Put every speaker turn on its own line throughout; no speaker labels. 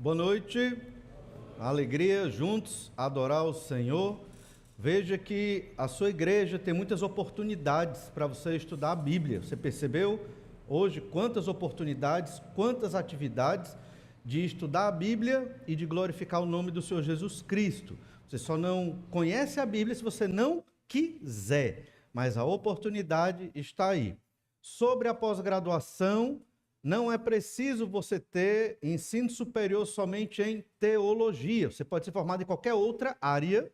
Boa noite, alegria juntos adorar o Senhor. Veja que a sua igreja tem muitas oportunidades para você estudar a Bíblia. Você percebeu hoje quantas oportunidades, quantas atividades de estudar a Bíblia e de glorificar o nome do Senhor Jesus Cristo. Você só não conhece a Bíblia se você não quiser, mas a oportunidade está aí. Sobre a pós-graduação, não é preciso você ter ensino superior somente em teologia. Você pode ser formado em qualquer outra área,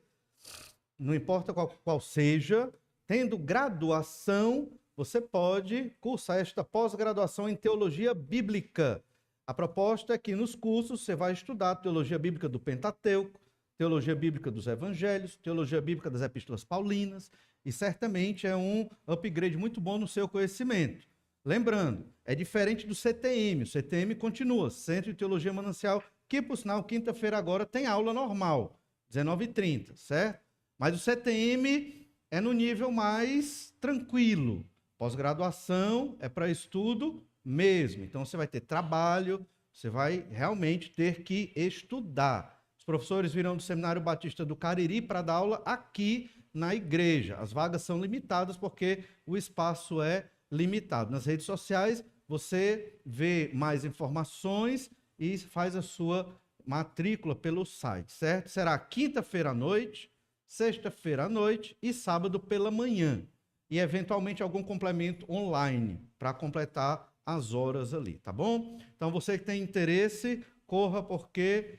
não importa qual seja. Tendo graduação, você pode cursar esta pós-graduação em teologia bíblica. A proposta é que nos cursos você vai estudar teologia bíblica do Pentateuco, teologia bíblica dos Evangelhos, teologia bíblica das Epístolas Paulinas, e certamente é um upgrade muito bom no seu conhecimento. Lembrando, é diferente do CTM. O CTM continua, Centro de Teologia Manancial, que, por sinal, quinta-feira agora tem aula normal, 19h30, certo? Mas o CTM é no nível mais tranquilo. Pós-graduação é para estudo mesmo. Então, você vai ter trabalho, você vai realmente ter que estudar. Os professores virão do Seminário Batista do Cariri para dar aula aqui na igreja. As vagas são limitadas porque o espaço é limitado. Nas redes sociais, você vê mais informações e faz a sua matrícula pelo site, certo? Será quinta-feira à noite, sexta-feira à noite e sábado pela manhã. E, eventualmente, algum complemento online para completar as horas ali, tá bom? Então, você que tem interesse, corra, porque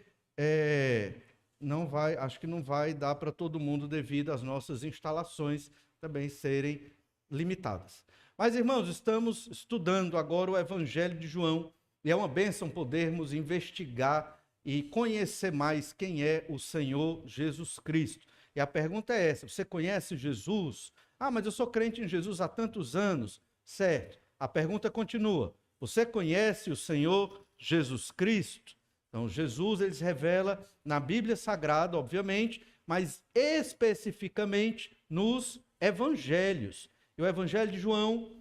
acho que não vai dar para todo mundo devido às nossas instalações também serem limitadas. Mas, irmãos, estamos estudando agora o Evangelho de João e é uma bênção podermos investigar e conhecer mais quem é o Senhor Jesus Cristo. E a pergunta é essa: você conhece Jesus? Ah, mas eu sou crente em Jesus há tantos anos. Certo. A pergunta continua: você conhece o Senhor Jesus Cristo? Então, Jesus, ele se revela na Bíblia Sagrada, obviamente, mas especificamente nos Evangelhos. E o Evangelho de João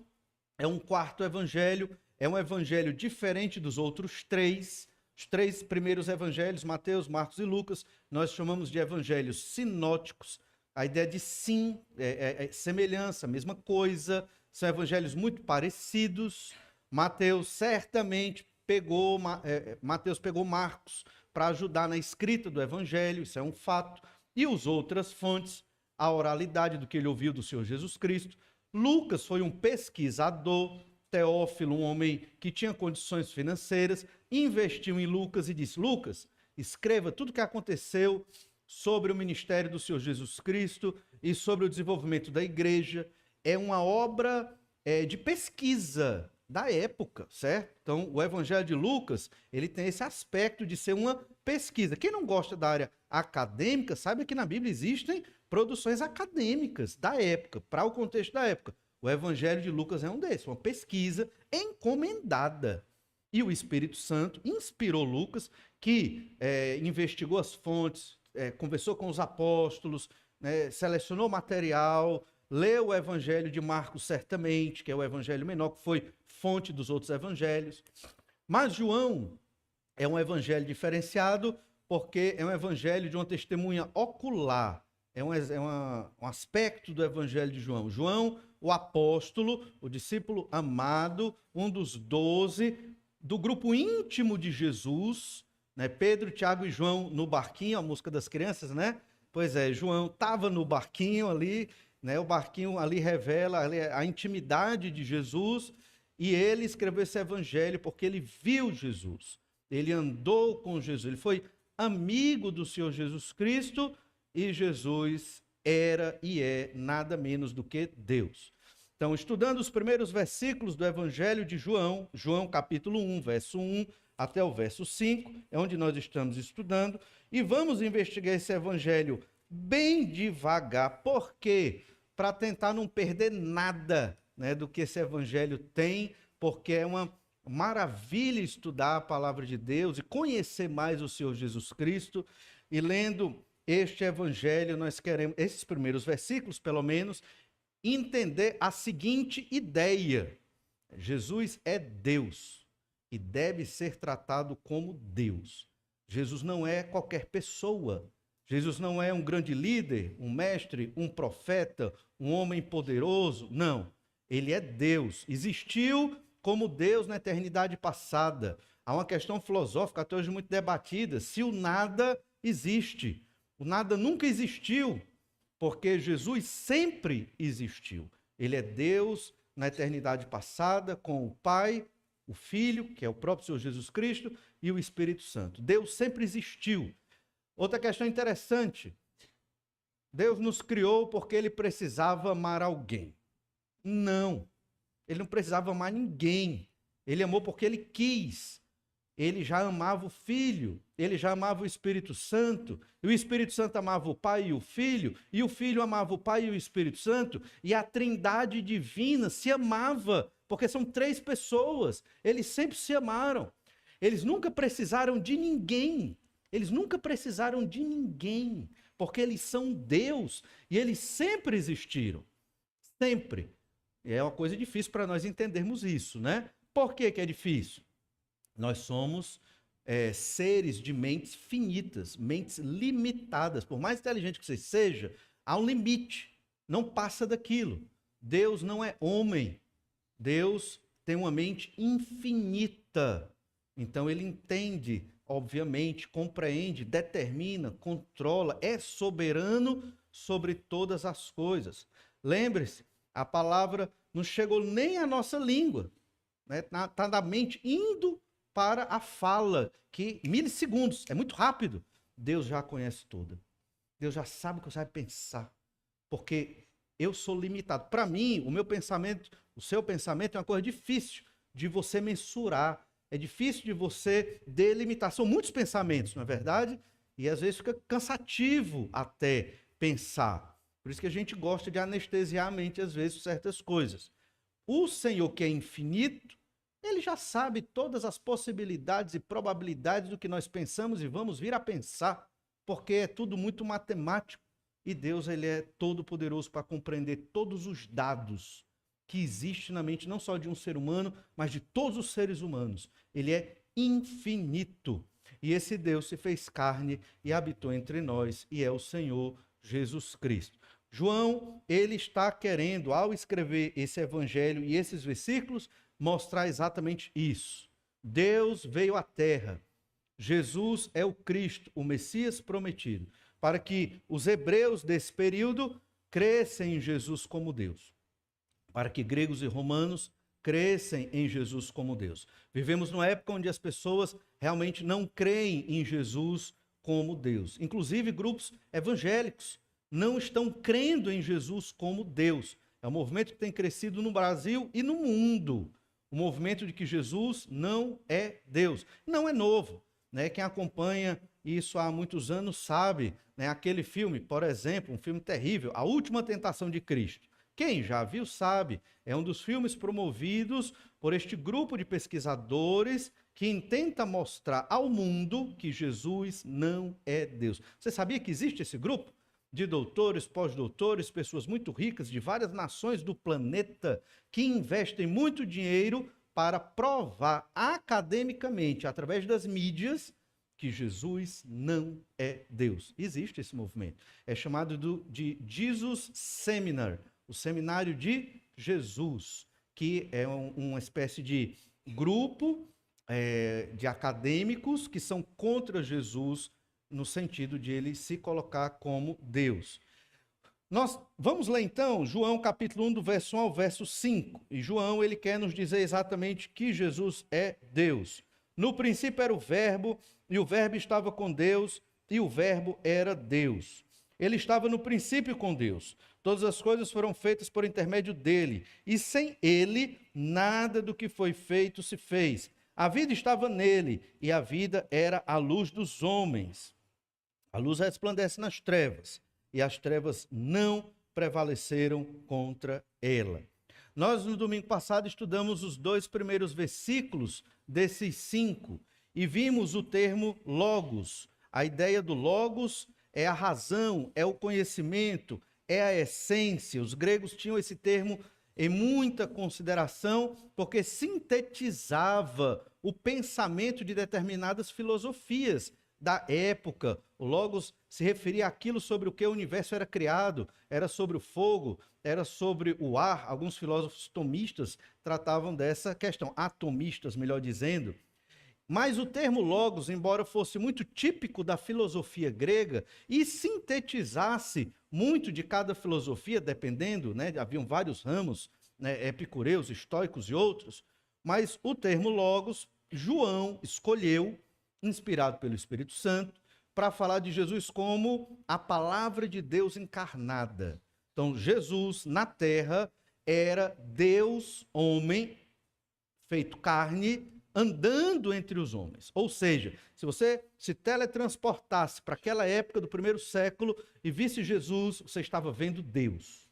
é um quarto evangelho, é um evangelho diferente dos outros três. Os três primeiros evangelhos, Mateus, Marcos e Lucas, nós chamamos de evangelhos sinóticos. A ideia de semelhança, mesma coisa. São evangelhos muito parecidos. Mateus certamente pegou Marcos para ajudar na escrita do evangelho, isso é um fato. E as outras fontes, a oralidade do que ele ouviu do Senhor Jesus Cristo. Lucas foi um pesquisador, Teófilo, um homem que tinha condições financeiras, investiu em Lucas e disse: Lucas, escreva tudo o que aconteceu sobre o ministério do Senhor Jesus Cristo e sobre o desenvolvimento da igreja. É uma obra de pesquisa da época, certo? Então, o Evangelho de Lucas, ele tem esse aspecto de ser uma pesquisa. Quem não gosta da área acadêmica, saiba que na Bíblia existem produções acadêmicas da época, para o contexto da época. O Evangelho de Lucas é um desses, uma pesquisa encomendada. E o Espírito Santo inspirou Lucas, que investigou as fontes, conversou com os apóstolos, selecionou material, leu o Evangelho de Marcos certamente, que é o Evangelho menor, que foi fonte dos outros evangelhos. Mas João é um evangelho diferenciado, porque é um evangelho de uma testemunha ocular. É um aspecto do Evangelho de João. João, o apóstolo, o discípulo amado, um dos 12, do grupo íntimo de Jesus, né? Pedro, Tiago e João no barquinho, a música das crianças, né? Pois é, João estava no barquinho ali, né? O barquinho ali revela a intimidade de Jesus, e ele escreveu esse evangelho porque ele viu Jesus, ele andou com Jesus, ele foi amigo do Senhor Jesus Cristo. E Jesus era e é nada menos do que Deus. Então, estudando os primeiros versículos do Evangelho de João, João capítulo 1, verso 1 até o verso 5, é onde nós estamos estudando, e vamos investigar esse Evangelho bem devagar. Por quê? Para tentar não perder nada, né, do que esse Evangelho tem, porque é uma maravilha estudar a palavra de Deus e conhecer mais o Senhor Jesus Cristo. E lendo este evangelho, nós queremos, esses primeiros versículos, pelo menos, entender a seguinte ideia: Jesus é Deus e deve ser tratado como Deus. Jesus não é qualquer pessoa. Jesus não é um grande líder, um mestre, um profeta, um homem poderoso. Não. Ele é Deus. Existiu como Deus na eternidade passada. Há uma questão filosófica até hoje muito debatida: se o nada existe. O nada nunca existiu, porque Jesus sempre existiu. Ele é Deus na eternidade passada, com o Pai, o Filho, que é o próprio Senhor Jesus Cristo, e o Espírito Santo. Deus sempre existiu. Outra questão interessante: Deus nos criou porque ele precisava amar alguém. Não, ele não precisava amar ninguém. Ele amou porque ele quis. Ele já amava o Filho, ele já amava o Espírito Santo, e o Espírito Santo amava o Pai e o Filho amava o Pai e o Espírito Santo, e a Trindade divina se amava, porque são 3 pessoas, eles sempre se amaram. Eles nunca precisaram de ninguém, porque eles são Deus, e eles sempre existiram, sempre. E é uma coisa difícil para nós entendermos isso, né? Por que que é difícil? Nós somos seres de mentes finitas, mentes limitadas. Por mais inteligente que você seja, há um limite, não passa daquilo. Deus não é homem, Deus tem uma mente infinita. Então ele entende, obviamente, compreende, determina, controla, é soberano sobre todas as coisas. Lembre-se, a palavra não chegou nem à nossa língua, né? Está na mente indo para a fala, que milissegundos, é muito rápido. Deus já a conhece toda. Deus já sabe o que você vai pensar, porque eu sou limitado. Para mim, o meu pensamento, o seu pensamento é uma coisa difícil de você mensurar, é difícil de você delimitar. São muitos pensamentos, não é verdade? E às vezes fica cansativo até pensar. Por isso que a gente gosta de anestesiar a mente, às vezes, certas coisas. O Senhor, que é infinito, ele já sabe todas as possibilidades e probabilidades do que nós pensamos e vamos vir a pensar, porque é tudo muito matemático. E Deus, ele é todo poderoso para compreender todos os dados que existem na mente, não só de um ser humano, mas de todos os seres humanos. Ele é infinito. E esse Deus se fez carne e habitou entre nós, e é o Senhor Jesus Cristo. João, ele está querendo, ao escrever esse evangelho e esses versículos, mostrar exatamente isso. Deus veio à terra. Jesus é o Cristo, o Messias prometido, para que os hebreus desse período crescem em Jesus como Deus, para que gregos e romanos crescem em Jesus como Deus. Vivemos numa época onde as pessoas realmente não creem em Jesus como Deus. Inclusive, grupos evangélicos não estão crendo em Jesus como Deus. É um movimento que tem crescido no Brasil e no mundo. O movimento de que Jesus não é Deus. Não é novo, né? Quem acompanha isso há muitos anos sabe, né? Aquele filme, por exemplo, um filme terrível, A Última Tentação de Cristo. Quem já viu sabe, é um dos filmes promovidos por este grupo de pesquisadores que intenta mostrar ao mundo que Jesus não é Deus. Você sabia que existe esse grupo de doutores, pós-doutores, pessoas muito ricas de várias nações do planeta que investem muito dinheiro para provar academicamente, através das mídias, que Jesus não é Deus? Existe esse movimento. É chamado de Jesus Seminar, o Seminário de Jesus, que é uma espécie de grupo de acadêmicos que são contra Jesus, no sentido de ele se colocar como Deus. Nós vamos ler então João capítulo 1, do verso 1 ao verso 5. E João, ele quer nos dizer exatamente que Jesus é Deus. No princípio era o Verbo, e o Verbo estava com Deus, e o Verbo era Deus. Ele estava no princípio com Deus. Todas as coisas foram feitas por intermédio dele, e sem ele, nada do que foi feito se fez. A vida estava nele, e a vida era a luz dos homens. A luz resplandece nas trevas, e as trevas não prevaleceram contra ela. Nós, no domingo passado, estudamos os 2 primeiros versículos desses 5, e vimos o termo logos. A ideia do logos é a razão, é o conhecimento, é a essência. Os gregos tinham esse termo em muita consideração, porque sintetizava o pensamento de determinadas filosofias da época. O Logos se referia àquilo sobre o que o universo era criado, era sobre o fogo, era sobre o ar. Alguns filósofos tomistas tratavam dessa questão, atomistas, melhor dizendo. Mas o termo logos, embora fosse muito típico da filosofia grega e sintetizasse muito de cada filosofia, dependendo, né, haviam vários ramos, né, epicureus, estoicos e outros, mas o termo logos, João escolheu, inspirado pelo Espírito Santo, para falar de Jesus como a palavra de Deus encarnada. Então, Jesus na terra era Deus, homem, feito carne, andando entre os homens. Ou seja, se você se teletransportasse para aquela época do primeiro século e visse Jesus, você estava vendo Deus.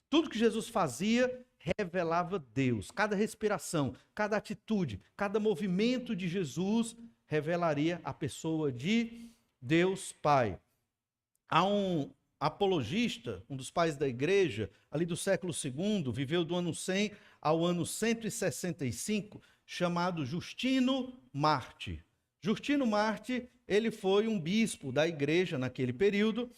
Tudo que Jesus fazia revelava Deus. Cada respiração, cada atitude, cada movimento de Jesus revelaria a pessoa de Deus Pai. Há um apologista, um dos pais da igreja, ali do século II, viveu do ano 100 ao ano 165, chamado Justino Marte. Justino Marte, ele foi um bispo da igreja naquele período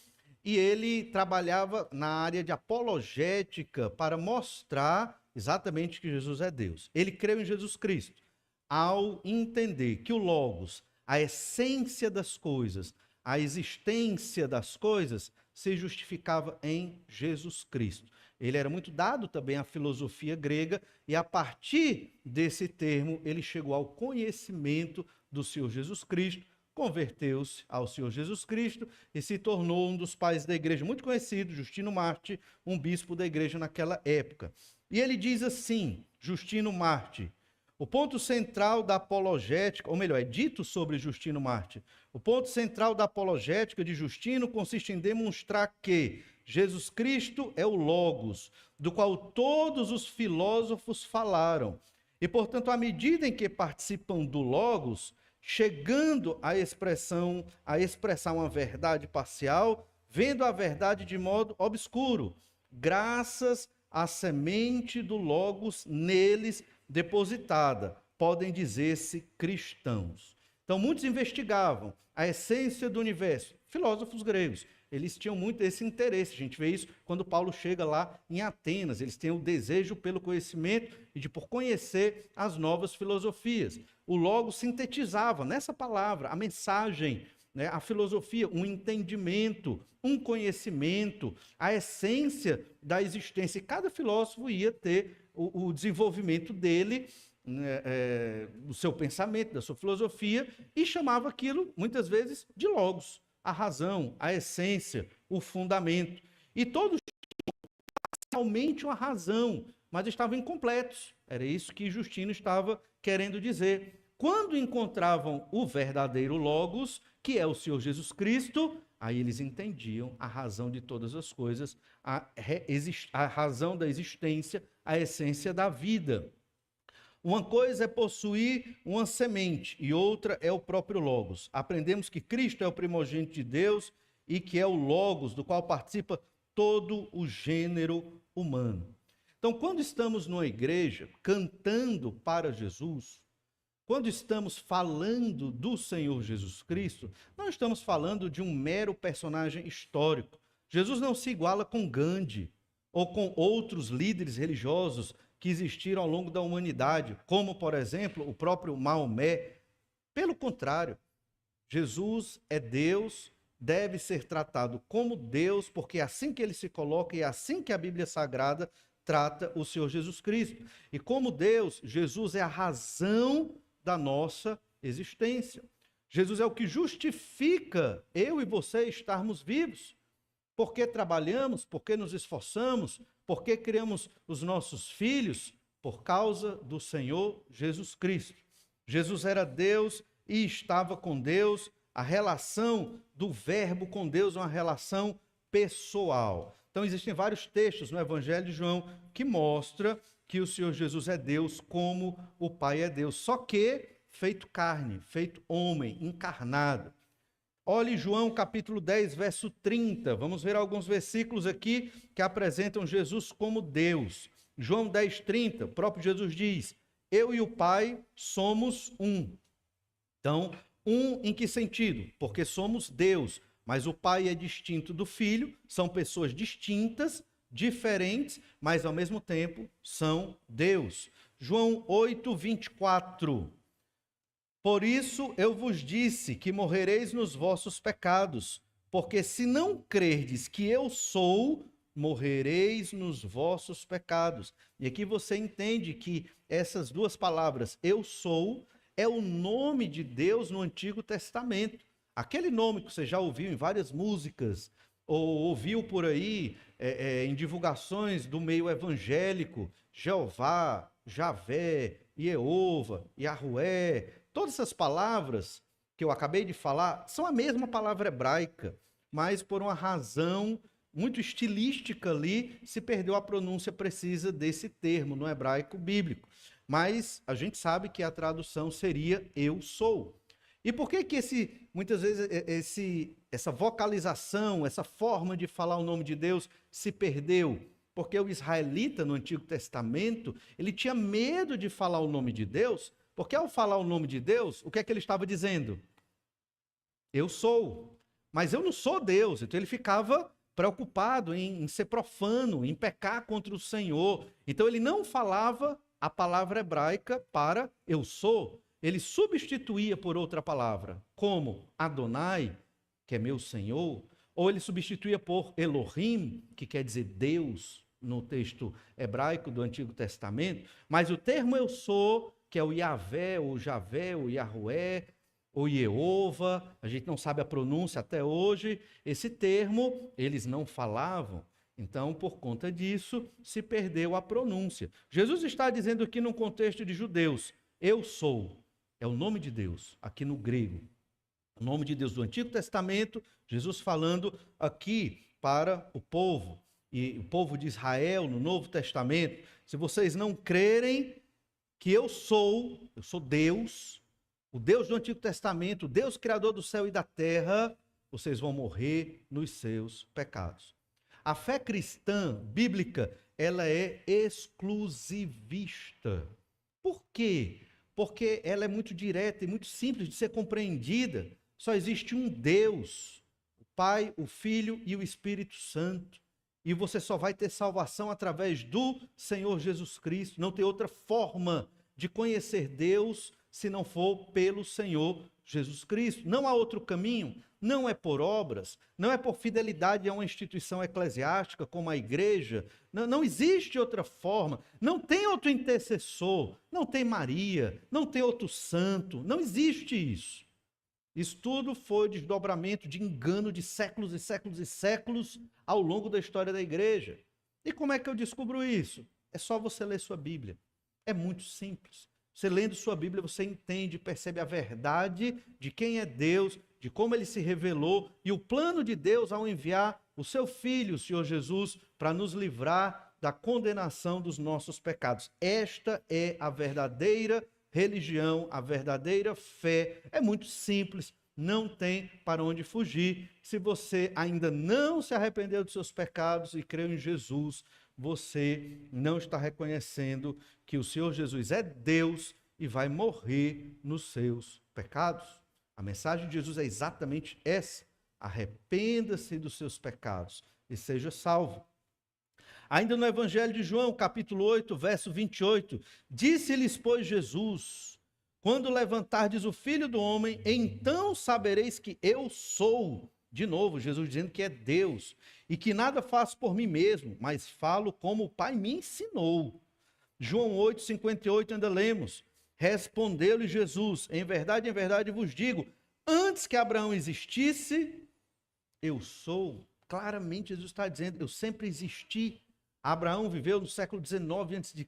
e ele trabalhava na área de apologética para mostrar exatamente que Jesus é Deus. Ele creu em Jesus Cristo ao entender que o Logos, a essência das coisas, a existência das coisas, se justificava em Jesus Cristo. Ele era muito dado também à filosofia grega e a partir desse termo ele chegou ao conhecimento do Senhor Jesus Cristo, converteu-se ao Senhor Jesus Cristo e se tornou um dos pais da igreja, muito conhecido, Justino Marte, um bispo da igreja naquela época. E ele diz assim, Justino Marte, o ponto central da apologética, ou melhor, é dito sobre Justino Marte, o ponto central da apologética de Justino consiste em demonstrar que Jesus Cristo é o Logos, do qual todos os filósofos falaram. E, portanto, à medida em que participam do Logos, chegando a expressar uma verdade parcial, vendo a verdade de modo obscuro, graças à semente do Logos neles depositada, podem dizer-se cristãos. Então, muitos investigavam a essência do universo, filósofos gregos. Eles tinham muito esse interesse. A gente vê isso quando Paulo chega lá em Atenas. Eles têm o desejo pelo conhecimento e por conhecer as novas filosofias. O Logos sintetizava nessa palavra a mensagem, né, a filosofia, um entendimento, um conhecimento, a essência da existência. E cada filósofo ia ter o desenvolvimento dele, do seu pensamento, da sua filosofia, e chamava aquilo, muitas vezes, de Logos. A razão, a essência, o fundamento. E todos tinham realmente uma razão, mas estavam incompletos. Era isso que Justino estava querendo dizer. Quando encontravam o verdadeiro Logos, que é o Senhor Jesus Cristo, aí eles entendiam a razão de todas as coisas, a razão da existência, a essência da vida. Uma coisa é possuir uma semente e outra é o próprio Logos. Aprendemos que Cristo é o primogênito de Deus e que é o Logos, do qual participa todo o gênero humano. Então, quando estamos numa igreja cantando para Jesus, quando estamos falando do Senhor Jesus Cristo, não estamos falando de um mero personagem histórico. Jesus não se iguala com Gandhi ou com outros líderes religiosos que existiram ao longo da humanidade, como, por exemplo, o próprio Maomé. Pelo contrário, Jesus é Deus, deve ser tratado como Deus, porque é assim que ele se coloca e é assim que a Bíblia Sagrada trata o Senhor Jesus Cristo. E como Deus, Jesus é a razão da nossa existência. Jesus é o que justifica eu e você estarmos vivos. Porque trabalhamos, porque nos esforçamos, porque criamos os nossos filhos, por causa do Senhor Jesus Cristo. Jesus era Deus e estava com Deus. A relação do verbo com Deus é uma relação pessoal. Então existem vários textos no Evangelho de João que mostram que o Senhor Jesus é Deus como o Pai é Deus. Só que feito carne, feito homem, encarnado. Olhe João capítulo 10, verso 30. Vamos ver alguns versículos aqui que apresentam Jesus como Deus. João 10, 30, o próprio Jesus diz, eu e o Pai somos um. Então, Um em que sentido? Porque somos Deus, mas o Pai é distinto do Filho, são pessoas distintas, diferentes, mas ao mesmo tempo são Deus. João 8, 24. Por isso eu vos disse que morrereis nos vossos pecados, porque se não crerdes que eu sou, morrereis nos vossos pecados. E aqui você entende que essas duas palavras, eu sou, é o nome de Deus no Antigo Testamento. Aquele nome que você já ouviu em várias músicas, ou ouviu por aí em divulgações do meio evangélico, Jeová, Javé, Jeová, Yahué, todas essas palavras que eu acabei de falar são a mesma palavra hebraica, mas por uma razão muito estilística ali, se perdeu a pronúncia precisa desse termo no hebraico bíblico. Mas a gente sabe que a tradução seria eu sou. E por que muitas vezes essa vocalização, essa forma de falar o nome de Deus se perdeu? Porque o israelita no Antigo Testamento, ele tinha medo de falar o nome de Deus, porque ao falar o nome de Deus, o que é que ele estava dizendo? Eu sou, mas eu não sou Deus. Então ele ficava preocupado em ser profano, em pecar contra o Senhor. Então ele não falava a palavra hebraica para eu sou, ele substituía por outra palavra, como Adonai, que é meu Senhor, ou ele substituía por Elohim, que quer dizer Deus, no texto hebraico do Antigo Testamento, mas o termo eu sou, que é o Yahvé, ou Javé, ou Yahué, ou Jeová, a gente não sabe a pronúncia até hoje, esse termo eles não falavam. Então, por conta disso, se perdeu a pronúncia. Jesus está dizendo aqui no contexto de judeus, eu sou, é o nome de Deus, aqui no grego. O nome de Deus do Antigo Testamento, Jesus falando aqui para o povo, e o povo de Israel no Novo Testamento, se vocês não crerem que eu sou Deus, o Deus do Antigo Testamento, o Deus criador do céu e da terra, vocês vão morrer nos seus pecados. A fé cristã bíblica, ela é exclusivista. Por quê? Porque ela é muito direta e muito simples de ser compreendida. Só existe um Deus, o Pai, o Filho e o Espírito Santo. E você só vai ter salvação através do Senhor Jesus Cristo. Não tem outra forma de conhecer Deus se não for pelo Senhor Jesus Cristo. Não há outro caminho, não é por obras, não é por fidelidade a uma instituição eclesiástica como a igreja, não existe outra forma, não tem outro intercessor, não tem Maria, não tem outro santo, não existe isso. Isso tudo foi desdobramento de engano de séculos e séculos e séculos ao longo da história da igreja. E como é que eu descubro isso? É só você ler sua Bíblia. É muito simples. Você lendo sua Bíblia, você entende, percebe a verdade de quem é Deus, de como ele se revelou e o plano de Deus ao enviar o seu Filho, o Senhor Jesus, para nos livrar da condenação dos nossos pecados. Esta é a verdadeira religião, a verdadeira fé. É muito simples, não tem para onde fugir. Se você ainda não se arrependeu dos seus pecados e creu em Jesus, você não está reconhecendo que o Senhor Jesus é Deus e vai morrer nos seus pecados. A mensagem de Jesus é exatamente essa: arrependa-se dos seus pecados e seja salvo. Ainda no Evangelho de João, capítulo 8, verso 28, disse-lhes, pois, Jesus, quando levantardes o Filho do Homem, então sabereis que eu sou. De novo, Jesus dizendo que é Deus e que nada faço por mim mesmo, mas falo como o Pai me ensinou. João 8, 58 ainda lemos, respondeu-lhe Jesus, em verdade vos digo, antes que Abraão existisse, eu sou. Claramente Jesus está dizendo, eu sempre existi. Abraão viveu no século XIX a.C.,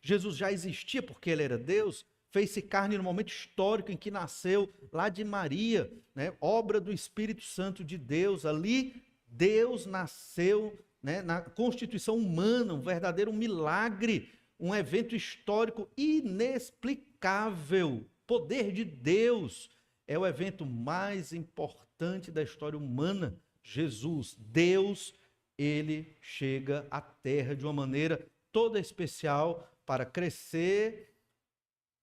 Jesus já existia porque ele era Deus, fez-se carne no momento histórico em que nasceu, lá de Maria, né? Obra do Espírito Santo de Deus. Ali, Deus nasceu, né? Na constituição humana, um verdadeiro milagre, um evento histórico inexplicável. Poder de Deus é o evento mais importante da história humana. Jesus, Deus, ele chega à terra de uma maneira toda especial para crescer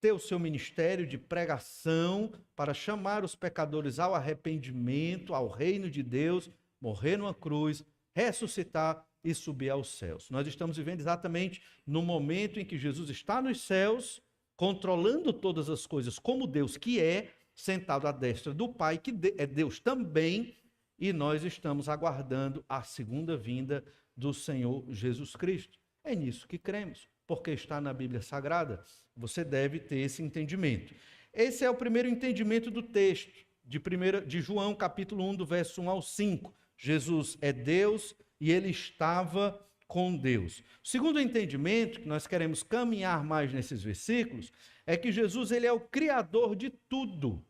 ter o seu ministério de pregação para chamar os pecadores ao arrependimento, ao reino de Deus, morrer numa cruz, ressuscitar e subir aos céus. Nós estamos vivendo exatamente no momento em que Jesus está nos céus, controlando todas as coisas como Deus que é, sentado à destra do Pai, que é Deus também, e nós estamos aguardando a segunda vinda do Senhor Jesus Cristo. É nisso que cremos, porque está na Bíblia Sagrada. Você deve ter esse entendimento. Esse é o primeiro entendimento do texto, de João, capítulo 1, do verso 1 ao 5. Jesus é Deus e ele estava com Deus. O segundo entendimento, que nós queremos caminhar mais nesses versículos, é que Jesus ele é o criador de tudo.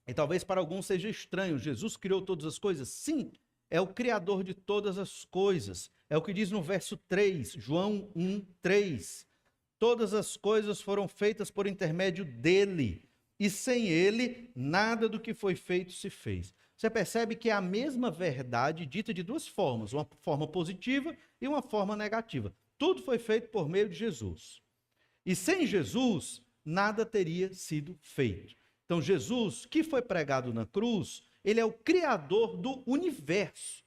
E talvez para alguns seja estranho, Jesus criou todas as coisas? Sim, é o criador de todas as coisas. É o que diz no verso 3, João 1, 3. Todas as coisas foram feitas por intermédio dele, e sem ele, nada do que foi feito se fez. Você percebe que é a mesma verdade dita de duas formas, uma forma positiva e uma forma negativa. Tudo foi feito por meio de Jesus. E sem Jesus, nada teria sido feito. Então, Jesus, que foi pregado na cruz, ele é o criador do universo.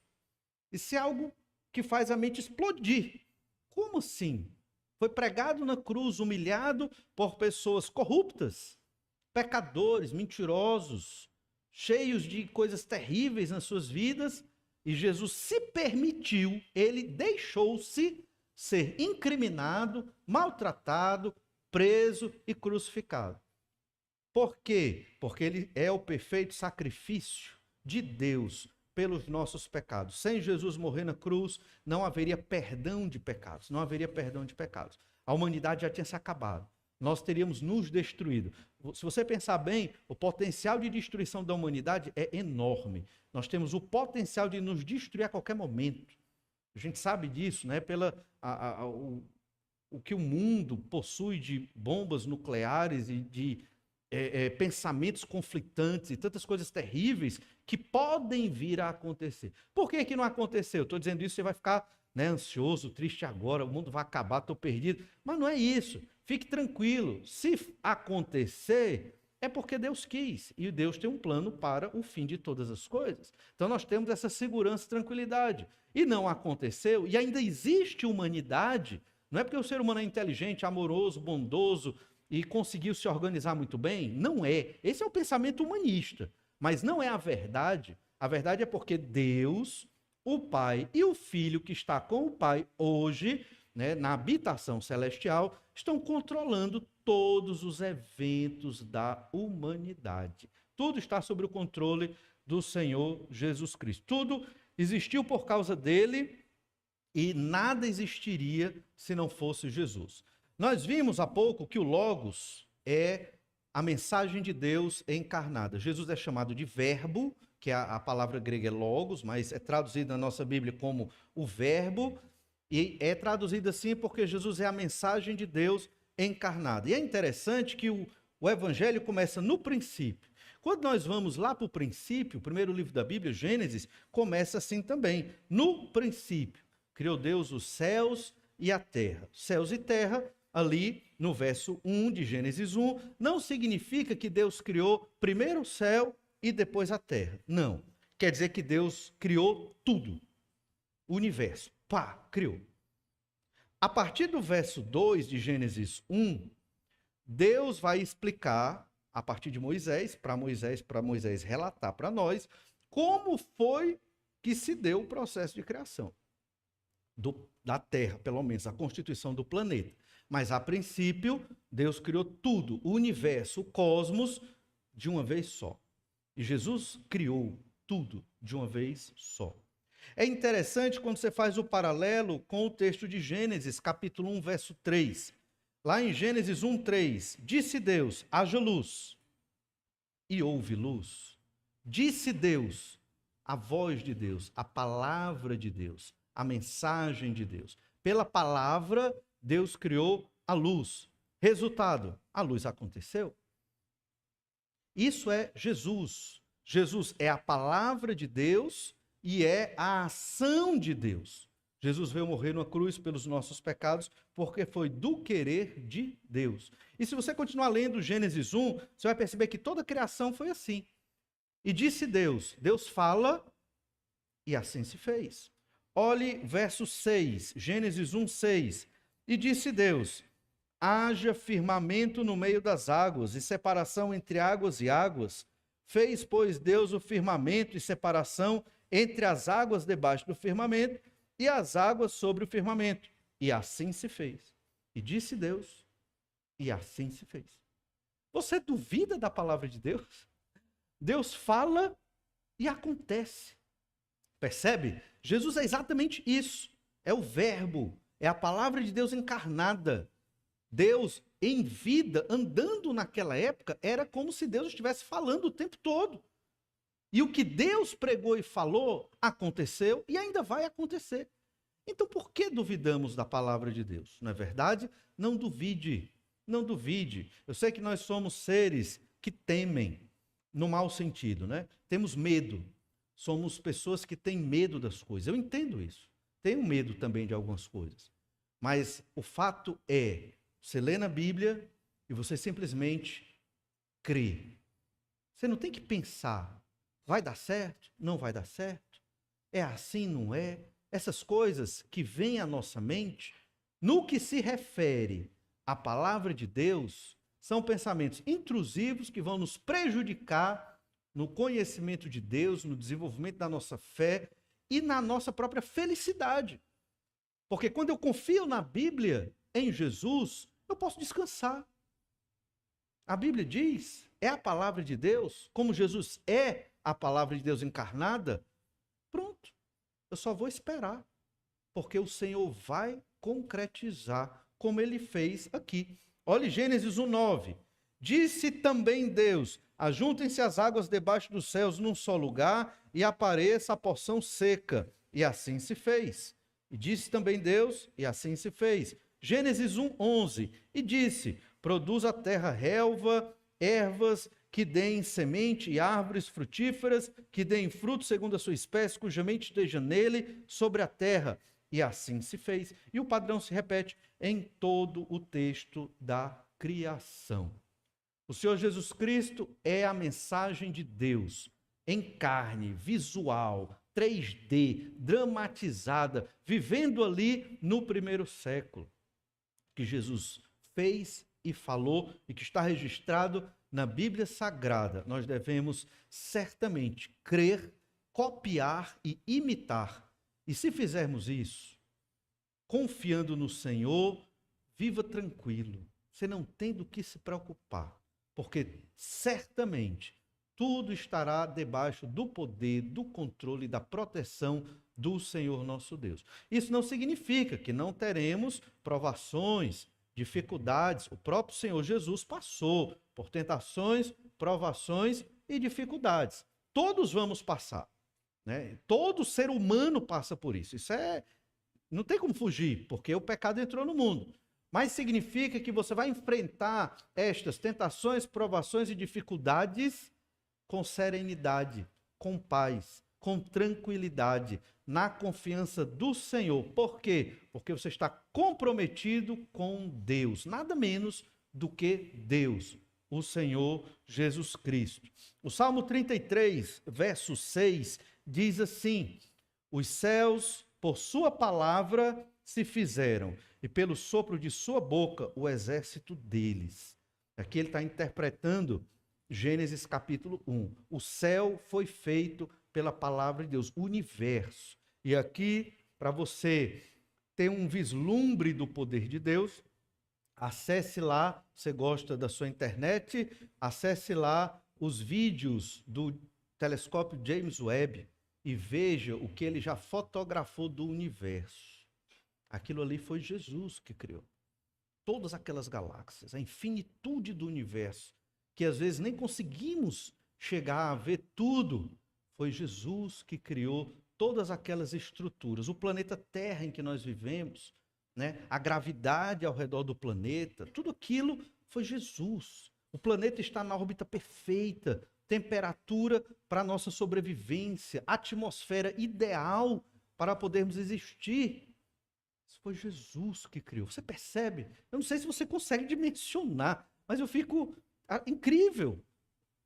Isso é algo que faz a mente explodir. Como assim? Foi pregado na cruz, humilhado por pessoas corruptas, pecadores, mentirosos, cheios de coisas terríveis nas suas vidas, e Jesus se permitiu, ele deixou-se ser incriminado, maltratado, preso e crucificado. Por quê? Porque ele é o perfeito sacrifício de Deus pelos nossos pecados. Sem Jesus morrer na cruz, não haveria perdão de pecados, não haveria perdão de pecados. A humanidade já tinha se acabado. Nós teríamos nos destruído. Se você pensar bem, o potencial de destruição da humanidade é enorme. Nós temos o potencial de nos destruir a qualquer momento. A gente sabe disso, né? O que o mundo possui de bombas nucleares e de pensamentos conflitantes e tantas coisas terríveis que podem vir a acontecer. Por que não aconteceu? Estou dizendo isso, você vai ficar ansioso, triste agora, o mundo vai acabar, estou perdido. Mas não é isso. Fique tranquilo. Se acontecer, é porque Deus quis. E Deus tem um plano para o fim de todas as coisas. Então nós temos essa segurança e tranquilidade. E não aconteceu, e ainda existe humanidade. Não é porque o ser humano é inteligente, amoroso, bondoso e conseguiu se organizar muito bem. Não é. Esse é o pensamento humanista. Mas não é a verdade. A verdade é porque Deus, o Pai e o Filho que está com o Pai hoje, né, na habitação celestial, estão controlando todos os eventos da humanidade. Tudo está sob o controle do Senhor Jesus Cristo. Tudo existiu por causa dele e nada existiria se não fosse Jesus. Nós vimos há pouco que o Logos é a mensagem de Deus encarnada. Jesus é chamado de Verbo, que a palavra grega é Logos, mas é traduzido na nossa Bíblia como o Verbo, e é traduzido assim porque Jesus é a mensagem de Deus encarnada. E é interessante que o Evangelho começa no princípio. Quando nós vamos lá para o princípio, o primeiro livro da Bíblia, Gênesis, começa assim também. No princípio, criou Deus os céus e a terra. Céus e terra, ali no verso 1 de Gênesis 1, não significa que Deus criou primeiro o céu e depois a terra. Não. Quer dizer que Deus criou tudo. O universo. Pá, criou. A partir do verso 2 de Gênesis 1, Deus vai explicar, a partir de Moisés, para Moisés relatar para nós, como foi que se deu o processo de criação da Terra, pelo menos, a constituição do planeta. Mas, a princípio, Deus criou tudo, o universo, o cosmos, de uma vez só. E Jesus criou tudo de uma vez só. É interessante quando você faz o paralelo com o texto de Gênesis, capítulo 1, verso 3. Lá em Gênesis 1, 3, disse Deus, haja luz, e houve luz. Disse Deus, a voz de Deus, a palavra de Deus, a mensagem de Deus. Pela palavra, Deus criou a luz. Resultado, a luz aconteceu. Isso é Jesus. Jesus é a palavra de Deus e é a ação de Deus. Jesus veio morrer numa cruz pelos nossos pecados, porque foi do querer de Deus. E se você continuar lendo Gênesis 1, você vai perceber que toda a criação foi assim. E disse Deus, Deus fala, e assim se fez. Olhe verso 6, Gênesis 1, 6. E disse Deus, haja firmamento no meio das águas, e separação entre águas e águas. Fez, pois, Deus o firmamento e separação entre as águas debaixo do firmamento e as águas sobre o firmamento. E assim se fez. E disse Deus, e assim se fez. Você duvida da palavra de Deus? Deus fala e acontece. Percebe? Jesus é exatamente isso. É o verbo, é a palavra de Deus encarnada. Deus, em vida, andando naquela época, era como se Deus estivesse falando o tempo todo. E o que Deus pregou e falou, aconteceu e ainda vai acontecer. Então, por que duvidamos da palavra de Deus? Não é verdade? Não duvide, não duvide. Eu sei que nós somos seres que temem, no mau sentido, né? Temos medo. Somos pessoas que têm medo das coisas. Eu entendo isso. Tenho medo também de algumas coisas. Mas o fato é, você lê na Bíblia e você simplesmente crê. Você não tem que pensar, vai dar certo? Não vai dar certo? É assim, não é? Essas coisas que vêm à nossa mente, no que se refere à palavra de Deus, são pensamentos intrusivos que vão nos prejudicar no conhecimento de Deus, no desenvolvimento da nossa fé e na nossa própria felicidade. Porque quando eu confio na Bíblia, em Jesus, eu posso descansar. A Bíblia diz, é a palavra de Deus, como Jesus é a palavra de Deus encarnada, pronto. Eu só vou esperar, porque o Senhor vai concretizar, como ele fez aqui. Olha Gênesis 1:9. Disse também Deus, ajuntem-se as águas debaixo dos céus num só lugar, e apareça a porção seca. E assim se fez. E disse também Deus, e assim se fez. Gênesis 1:11. E disse, produz a terra relva, ervas, que deem semente e árvores frutíferas, que deem fruto segundo a sua espécie, cuja mente esteja nele, sobre a terra. E assim se fez. E o padrão se repete em todo o texto da criação. O Senhor Jesus Cristo é a mensagem de Deus, em carne, visual, 3D, dramatizada, vivendo ali no primeiro século, que Jesus fez e falou e que está registrado na Bíblia Sagrada. Nós devemos certamente crer, copiar e imitar. E se fizermos isso, confiando no Senhor, viva tranquilo. Você não tem do que se preocupar, porque certamente tudo estará debaixo do poder, do controle e da proteção do Senhor nosso Deus. Isso não significa que não teremos provações, dificuldades. O próprio Senhor Jesus passou por tentações, provações e dificuldades. Todos vamos passar, né? Todo ser humano passa por isso. Não tem como fugir, porque o pecado entrou no mundo. Mas significa que você vai enfrentar estas tentações, provações e dificuldades com serenidade, com paz, com tranquilidade, na confiança do Senhor. Por quê? Porque você está comprometido com Deus, nada menos do que Deus, o Senhor Jesus Cristo. O Salmo 33, verso 6, diz assim: os céus, por sua palavra, se fizeram, e pelo sopro de sua boca, o exército deles. Aqui ele está interpretando Gênesis capítulo 1. O céu foi feito pela palavra de Deus, o universo. E aqui, para você ter um vislumbre do poder de Deus, acesse lá, você gosta da sua internet, acesse lá os vídeos do telescópio James Webb e veja o que ele já fotografou do universo. Aquilo ali foi Jesus que criou. Todas aquelas galáxias, a infinitude do universo, que às vezes nem conseguimos chegar a ver tudo, foi Jesus que criou todas aquelas estruturas. O planeta Terra em que nós vivemos, né? A gravidade ao redor do planeta, tudo aquilo foi Jesus. O planeta está na órbita perfeita, temperatura para a nossa sobrevivência, atmosfera ideal para podermos existir Foi Jesus que criou. Você percebe? Eu não sei se você consegue dimensionar, mas eu fico incrível.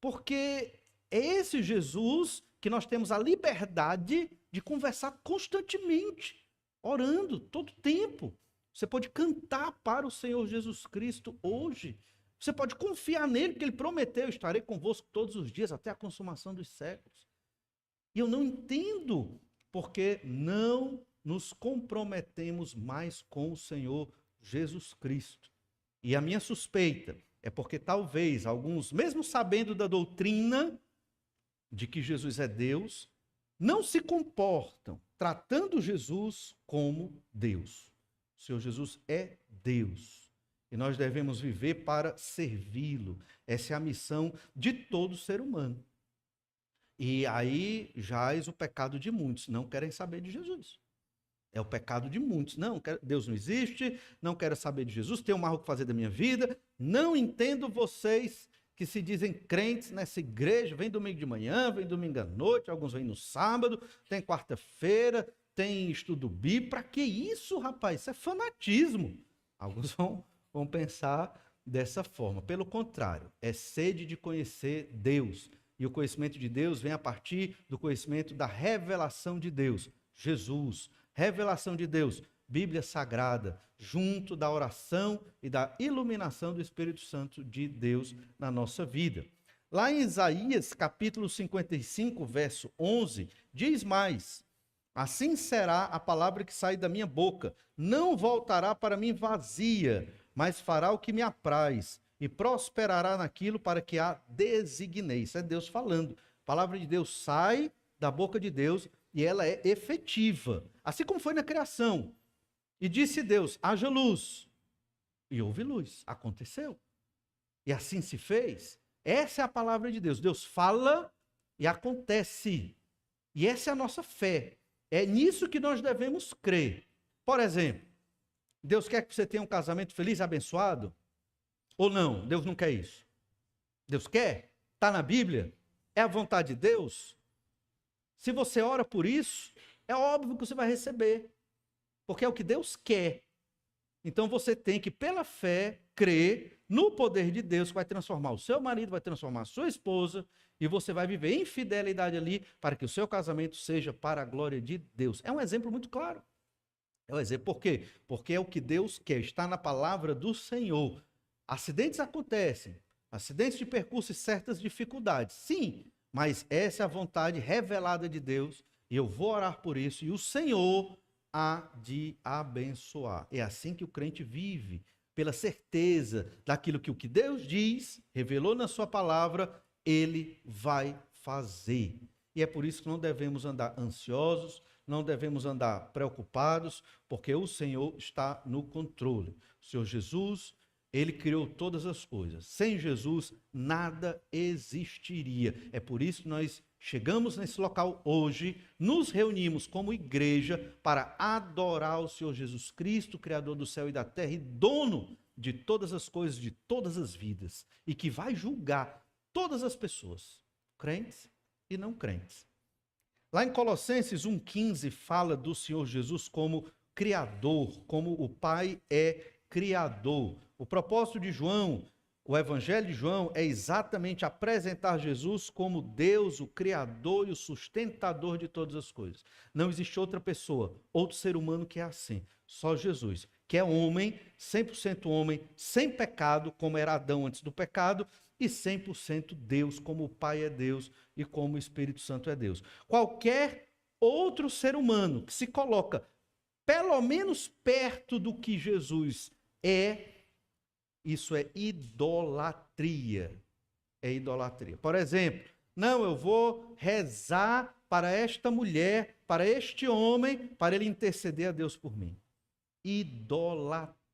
Porque é esse Jesus que nós temos a liberdade de conversar constantemente, orando todo tempo. Você pode cantar para o Senhor Jesus Cristo hoje. Você pode confiar nele, porque ele prometeu: estarei convosco todos os dias até a consumação dos séculos. E eu não entendo porque não nos comprometemos mais com o Senhor Jesus Cristo. E a minha suspeita é porque talvez alguns, mesmo sabendo da doutrina de que Jesus é Deus, não se comportam tratando Jesus como Deus. O Senhor Jesus é Deus. E nós devemos viver para servi-lo. Essa é a missão de todo ser humano. E aí jaz o pecado de muitos, não querem saber de Jesus. É o pecado de muitos. Não, Deus não existe, não quero saber de Jesus, tenho mais o que fazer da minha vida. Não entendo vocês que se dizem crentes nessa igreja, vem domingo de manhã, vem domingo à noite, alguns vêm no sábado, tem quarta-feira, tem estudo bíblico. Para que isso, rapaz? Isso é fanatismo. Alguns vão pensar dessa forma. Pelo contrário, é sede de conhecer Deus. E o conhecimento de Deus vem a partir do conhecimento da revelação de Deus. Jesus, revelação de Deus, Bíblia Sagrada, junto da oração e da iluminação do Espírito Santo de Deus na nossa vida. Lá em Isaías, capítulo 55, verso 11, diz mais: assim será a palavra que sai da minha boca, não voltará para mim vazia, mas fará o que me apraz, e prosperará naquilo para que a designei. Isso é Deus falando. A palavra de Deus sai da boca de Deus e ela é efetiva. Assim como foi na criação. E disse Deus: haja luz. E houve luz. Aconteceu. E assim se fez. Essa é a palavra de Deus. Deus fala e acontece. E essa é a nossa fé. É nisso que nós devemos crer. Por exemplo, Deus quer que você tenha um casamento feliz e abençoado? Ou não? Deus não quer isso. Deus quer? Está na Bíblia? É a vontade de Deus? Se você ora por isso, é óbvio que você vai receber. Porque é o que Deus quer. Então você tem que, pela fé, crer no poder de Deus, que vai transformar o seu marido, vai transformar a sua esposa, e você vai viver em fidelidade ali, para que o seu casamento seja para a glória de Deus. É um exemplo muito claro. É um exemplo. Por quê? Porque é o que Deus quer, está na palavra do Senhor. Acidentes acontecem, acidentes de percurso e certas dificuldades, sim, mas essa é a vontade revelada de Deus, e eu vou orar por isso, e o Senhor há de abençoar. É assim que o crente vive, pela certeza daquilo que o que Deus diz, revelou na sua palavra, ele vai fazer. E é por isso que não devemos andar ansiosos, não devemos andar preocupados, porque o Senhor está no controle. O Senhor Jesus, ele criou todas as coisas. Sem Jesus, nada existiria. É por isso que nós chegamos nesse local hoje, nos reunimos como igreja para adorar o Senhor Jesus Cristo, Criador do céu e da terra e dono de todas as coisas, de todas as vidas, e que vai julgar todas as pessoas, crentes e não crentes. Lá em Colossenses 1,15 fala do Senhor Jesus como Criador, como o Pai é Criador. O propósito de João, o Evangelho de João, é exatamente apresentar Jesus como Deus, o Criador e o sustentador de todas as coisas. Não existe outra pessoa, outro ser humano que é assim. Só Jesus, que é homem, 100% homem, sem pecado, como era Adão antes do pecado, e 100% Deus, como o Pai é Deus e como o Espírito Santo é Deus. Qualquer outro ser humano que se coloca pelo menos perto do que Jesus é, isso é idolatria. É idolatria. Por exemplo, não, eu vou rezar para esta mulher, para este homem, para ele interceder a Deus por mim. Idolatria.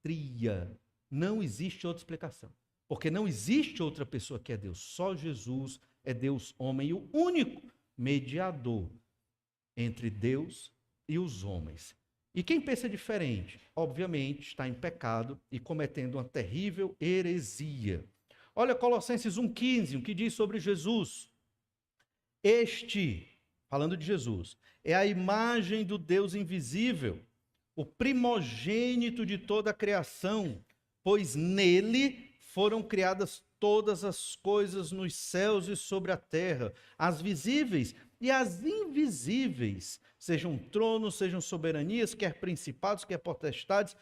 Não existe outra explicação. Porque não existe outra pessoa que é Deus. Só Jesus é Deus homem e o único mediador entre Deus e os homens. E quem pensa diferente, obviamente, está em pecado e cometendo uma terrível heresia. Olha Colossenses 1,15, o que diz sobre Jesus. Este, falando de Jesus, é a imagem do Deus invisível, o primogênito de toda a criação, pois nele foram criadas todas as coisas nos céus e sobre a terra, as visíveis e as invisíveis, sejam tronos, sejam soberanias, quer principados, quer potestades,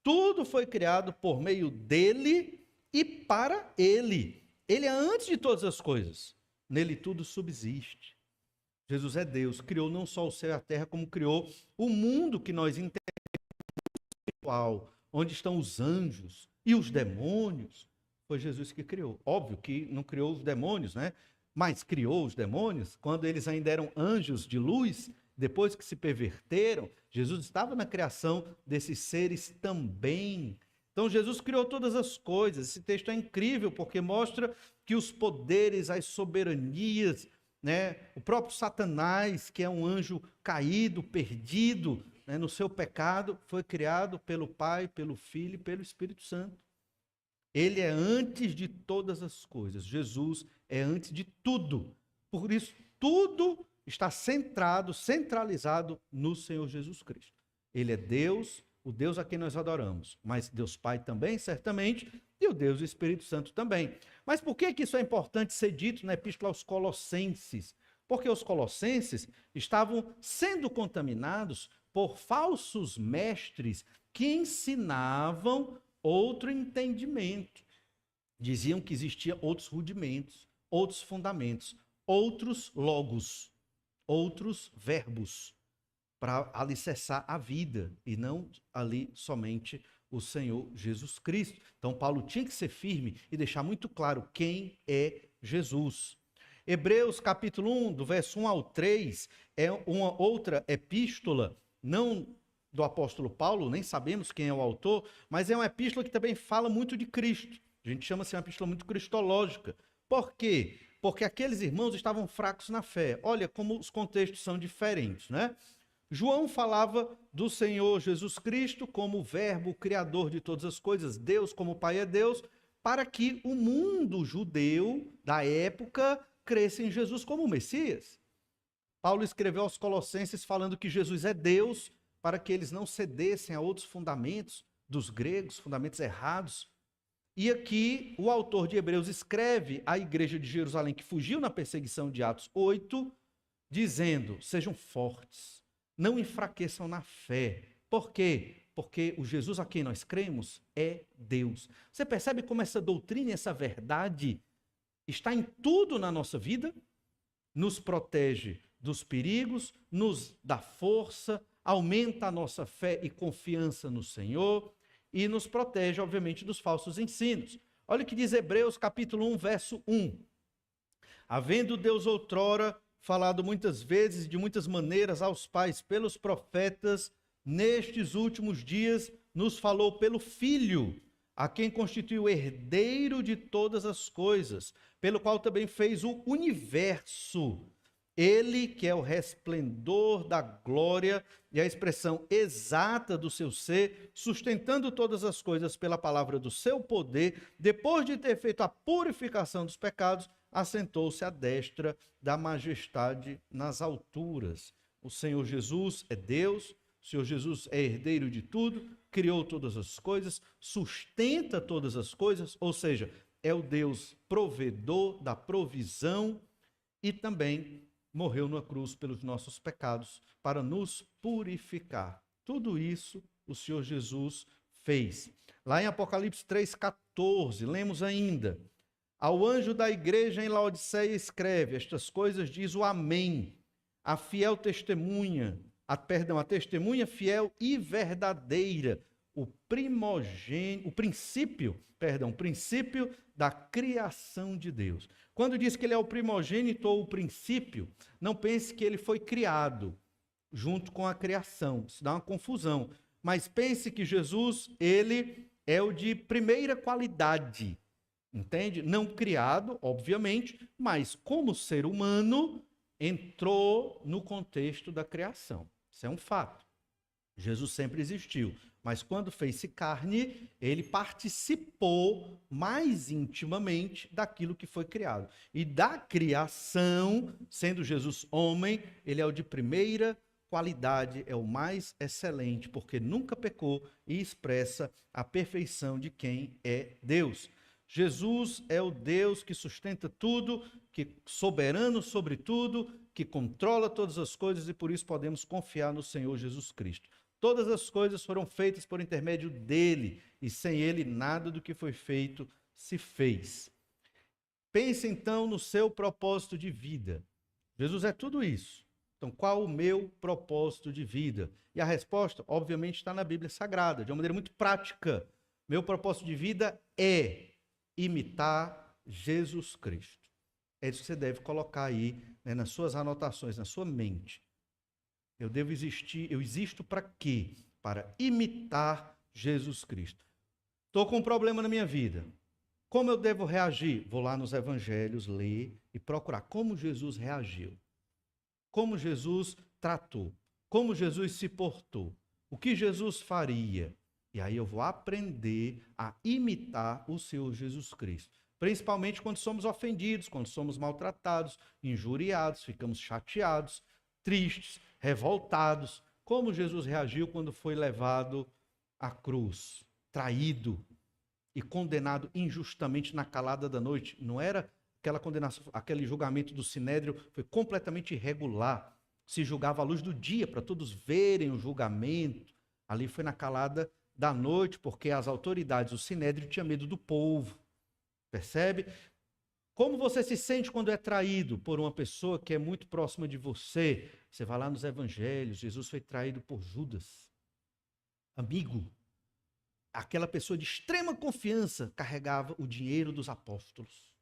tudo foi criado por meio dele e para ele. Ele é antes de todas as coisas. Nele tudo subsiste. Jesus é Deus, criou não só o céu e a terra, como criou o mundo que nós entendemos espiritual, onde estão os anjos e os demônios. Foi Jesus que criou. Óbvio que não criou os demônios, né? Mas criou os demônios quando eles ainda eram anjos de luz, depois que se perverteram. Jesus estava na criação desses seres também. Então Jesus criou todas as coisas. Esse texto é incrível porque mostra que os poderes, as soberanias, né? O próprio Satanás, que é um anjo caído, perdido, né, no seu pecado, foi criado pelo Pai, pelo Filho e pelo Espírito Santo. Ele é antes de todas as coisas. Jesus é antes de tudo. Por isso, tudo está centralizado no Senhor Jesus Cristo. Ele é Deus, o Deus a quem nós adoramos, mas Deus Pai também, certamente, e o Deus Espírito Santo também. Mas por que isso é importante ser dito na Epístola aos Colossenses? Porque os colossenses estavam sendo contaminados por falsos mestres que ensinavam outro entendimento. Diziam que existiam outros rudimentos, outros fundamentos, outros logos, outros verbos para alicerçar a vida e não ali somente o Senhor Jesus Cristo. Então Paulo tinha que ser firme e deixar muito claro quem é Jesus. Hebreus capítulo 1, do verso 1 ao 3, é uma outra epístola, não do apóstolo Paulo, nem sabemos quem é o autor, mas é uma epístola que também fala muito de Cristo. A gente chama-se uma epístola muito cristológica. Por quê? Porque aqueles irmãos estavam fracos na fé. Olha como os contextos são diferentes, né? João falava do Senhor Jesus Cristo como o verbo, o criador de todas as coisas, Deus como o Pai é Deus, para que o mundo judeu da época cresça em Jesus como o Messias. Paulo escreveu aos Colossenses falando que Jesus é Deus, para que eles não cedessem a outros fundamentos dos gregos, fundamentos errados. E aqui o autor de Hebreus escreve à igreja de Jerusalém, que fugiu na perseguição de Atos 8, dizendo: sejam fortes, não enfraqueçam na fé. Por quê? Porque o Jesus a quem nós cremos é Deus. Você percebe como essa doutrina, essa verdade está em tudo na nossa vida? Nos protege dos perigos, nos dá força, aumenta a nossa fé e confiança no Senhor e nos protege, obviamente, dos falsos ensinos. Olha o que diz Hebreus capítulo 1, verso 1. Havendo Deus outrora falado muitas vezes, de muitas maneiras aos pais pelos profetas, nestes últimos dias nos falou pelo Filho, a quem constituiu herdeiro de todas as coisas, pelo qual também fez o universo. Ele que é o resplendor da glória e a expressão exata do seu ser, sustentando todas as coisas pela palavra do seu poder, depois de ter feito a purificação dos pecados, assentou-se à destra da majestade nas alturas. O Senhor Jesus é Deus, o Senhor Jesus é herdeiro de tudo, criou todas as coisas, sustenta todas as coisas, ou seja, é o Deus provedor da provisão e também morreu na cruz pelos nossos pecados para nos purificar. Tudo isso o Senhor Jesus fez. Lá em Apocalipse 3,14, lemos ainda: ao anjo da igreja em Laodiceia escreve: estas coisas diz o Amém, a fiel testemunha, a testemunha fiel e verdadeira, o princípio da criação de Deus. Quando diz que ele é o primogênito ou o princípio, não pense que ele foi criado junto com a criação, isso dá uma confusão. Mas pense que Jesus, ele é o de primeira qualidade, entende? Não criado, obviamente, mas como ser humano, entrou no contexto da criação. Isso é um fato. Jesus sempre existiu, mas quando fez-se carne, ele participou mais intimamente daquilo que foi criado. E da criação, sendo Jesus homem, ele é o de primeira qualidade é o mais excelente, porque nunca pecou e expressa a perfeição de quem é Deus. Jesus é o Deus que sustenta tudo, que soberano sobre tudo, que controla todas as coisas e por isso podemos confiar no Senhor Jesus Cristo. Todas as coisas foram feitas por intermédio dele e sem ele nada do que foi feito se fez. Pense então no seu propósito de vida. Jesus é tudo isso. Então, qual o meu propósito de vida? E a resposta, obviamente, está na Bíblia Sagrada, de uma maneira muito prática. Meu propósito de vida é imitar Jesus Cristo. É isso que você deve colocar aí, né, nas suas anotações, na sua mente. Eu existo para quê? Para imitar Jesus Cristo. Estou com um problema na minha vida. Como eu devo reagir? Vou lá nos evangelhos, ler e procurar como Jesus reagiu. Como Jesus tratou. Como Jesus se portou. O que Jesus faria. E aí eu vou aprender a imitar o Senhor Jesus Cristo. Principalmente quando somos ofendidos, quando somos maltratados, injuriados, ficamos chateados, tristes, revoltados. Como Jesus reagiu quando foi levado à cruz, traído e condenado injustamente na calada da noite. Não era aquela condenação, aquele julgamento do Sinédrio foi completamente irregular. Se julgava à luz do dia para todos verem o julgamento. Ali foi na calada da noite, porque as autoridades, o Sinédrio tinha medo do povo. Percebe? Como você se sente quando é traído por uma pessoa que é muito próxima de você? Você vai lá nos evangelhos, Jesus foi traído por Judas, amigo. Aquela pessoa de extrema confiança carregava o dinheiro dos apóstolos.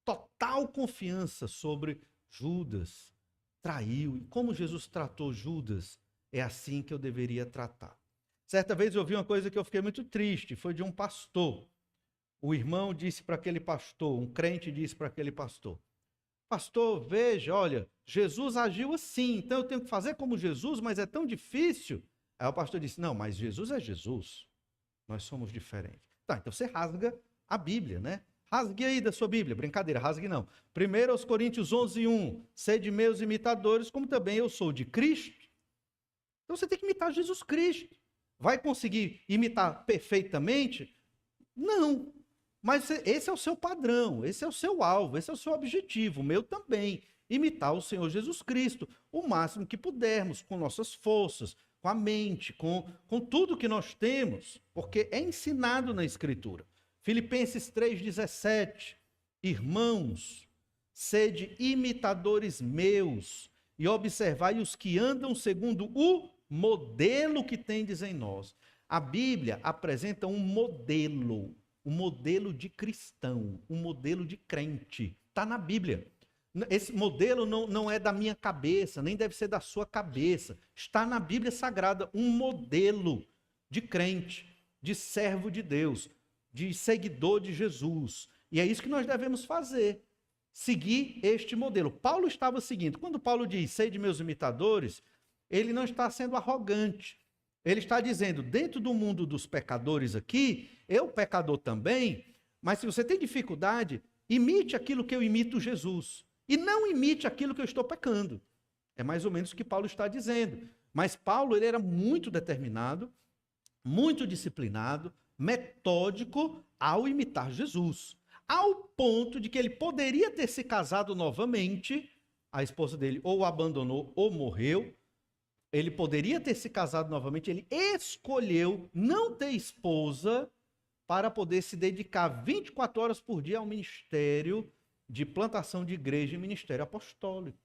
Total confiança sobre Judas. Traiu. E como Jesus tratou Judas, é assim que eu deveria tratar. Certa vez eu ouvi uma coisa que eu fiquei muito triste, foi de um pastor. O irmão disse para aquele pastor, um crente disse para aquele pastor: pastor, veja, olha, Jesus agiu assim, então eu tenho que fazer como Jesus, mas é tão difícil. Aí o pastor disse: não, mas Jesus é Jesus, nós somos diferentes. Tá, então você rasga a Bíblia, né? Rasgue aí da sua Bíblia, brincadeira, rasgue não. 1 Coríntios 11:1, sede meus imitadores, como também eu sou de Cristo. Então você tem que imitar Jesus Cristo. Vai conseguir imitar perfeitamente? Não. Mas esse é o seu padrão, esse é o seu alvo, esse é o seu objetivo, o meu também. Imitar o Senhor Jesus Cristo o máximo que pudermos, com nossas forças, com a mente, com tudo que nós temos, porque é ensinado na Escritura. Filipenses 3,17, irmãos, sede imitadores meus e observai os que andam segundo o modelo que tendes em nós. A Bíblia apresenta um modelo de cristão, um modelo de crente. Está na Bíblia. Esse modelo não é da minha cabeça, nem deve ser da sua cabeça. Está na Bíblia Sagrada um modelo de crente, de servo de Deus, de seguidor de Jesus. E é isso que nós devemos fazer, seguir este modelo. Paulo estava seguindo. Quando Paulo diz, sede meus imitadores, ele não está sendo arrogante. Ele está dizendo, dentro do mundo dos pecadores aqui, eu pecador também, mas se você tem dificuldade, imite aquilo que eu imito Jesus. E não imite aquilo que eu estou pecando. É mais ou menos o que Paulo está dizendo. Mas Paulo, ele era muito determinado, muito disciplinado, metódico ao imitar Jesus. Ao ponto de que ele poderia ter se casado novamente, a esposa dele ou o abandonou ou morreu. Ele poderia ter se casado novamente, ele escolheu não ter esposa para poder se dedicar 24 horas por dia ao ministério de plantação de igreja e ministério apostólico.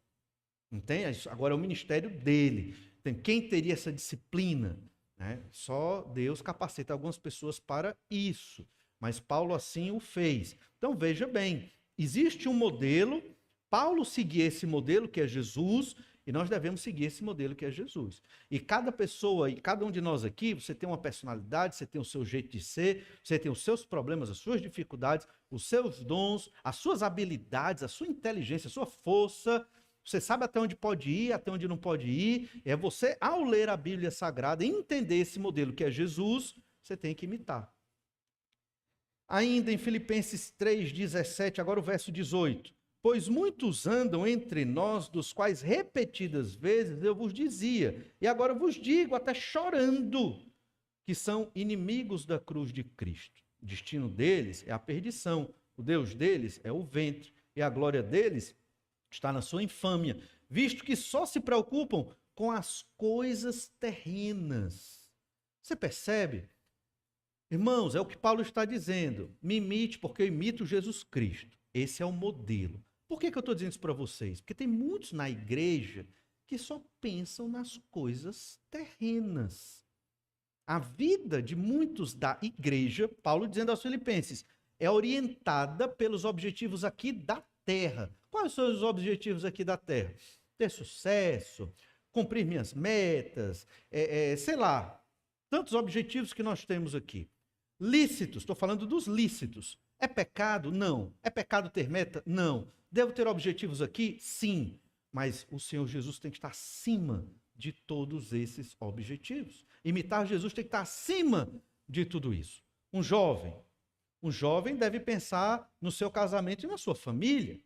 Entende? Agora é o ministério dele. Quem teria essa disciplina? Né? Só Deus capacita algumas pessoas para isso. Mas Paulo assim o fez. Então veja bem, existe um modelo, Paulo seguia esse modelo que é Jesus, e nós devemos seguir esse modelo que é Jesus. E cada pessoa, e cada um de nós aqui, você tem uma personalidade, você tem o seu jeito de ser, você tem os seus problemas, as suas dificuldades, os seus dons, as suas habilidades, a sua inteligência, a sua força. Você sabe até onde pode ir, até onde não pode ir. É você, ao ler a Bíblia Sagrada e entender esse modelo que é Jesus, você tem que imitar. Ainda em Filipenses 3,17, agora o verso 18. Pois muitos andam entre nós, dos quais repetidas vezes eu vos dizia, e agora vos digo, até chorando, que são inimigos da cruz de Cristo. O destino deles é a perdição, o Deus deles é o ventre, e a glória deles está na sua infâmia, visto que só se preocupam com as coisas terrenas. Você percebe? Irmãos, é o que Paulo está dizendo. Me imite, porque eu imito Jesus Cristo. Esse é o modelo. Por que eu estou dizendo isso para vocês? Porque tem muitos na igreja que só pensam nas coisas terrenas. A vida de muitos da igreja, Paulo dizendo aos Filipenses, é orientada pelos objetivos aqui da terra. Quais são os objetivos aqui da terra? Ter sucesso, cumprir minhas metas, sei lá, tantos objetivos que nós temos aqui. Lícitos, estou falando dos lícitos. É pecado? Não. É pecado ter meta? Não. Devo ter objetivos aqui? Sim. Mas o Senhor Jesus tem que estar acima de todos esses objetivos. Imitar Jesus tem que estar acima de tudo isso. Um jovem deve pensar no seu casamento e na sua família.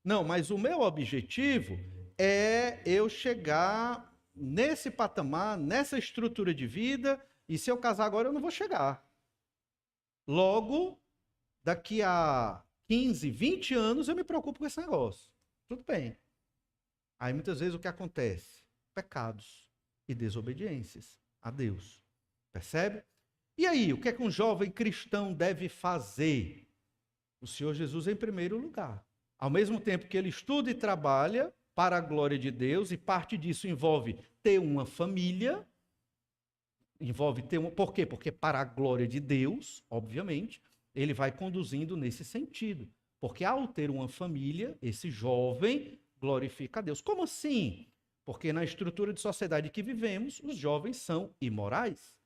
Não, mas o meu objetivo é eu chegar nesse patamar, nessa estrutura de vida, e se eu casar agora eu não vou chegar. Logo, daqui a 15, 20 anos eu me preocupo com esse negócio. Tudo bem. Aí muitas vezes o que acontece? Pecados e desobediências a Deus. Percebe? E aí, o que é que um jovem cristão deve fazer? O Senhor Jesus em primeiro lugar. Ao mesmo tempo que ele estuda e trabalha para a glória de Deus, e parte disso envolve ter uma família, por quê? Porque para a glória de Deus, obviamente, ele vai conduzindo nesse sentido. Porque ao ter uma família, esse jovem glorifica a Deus. Como assim? Porque na estrutura de sociedade que vivemos, os jovens são imorais.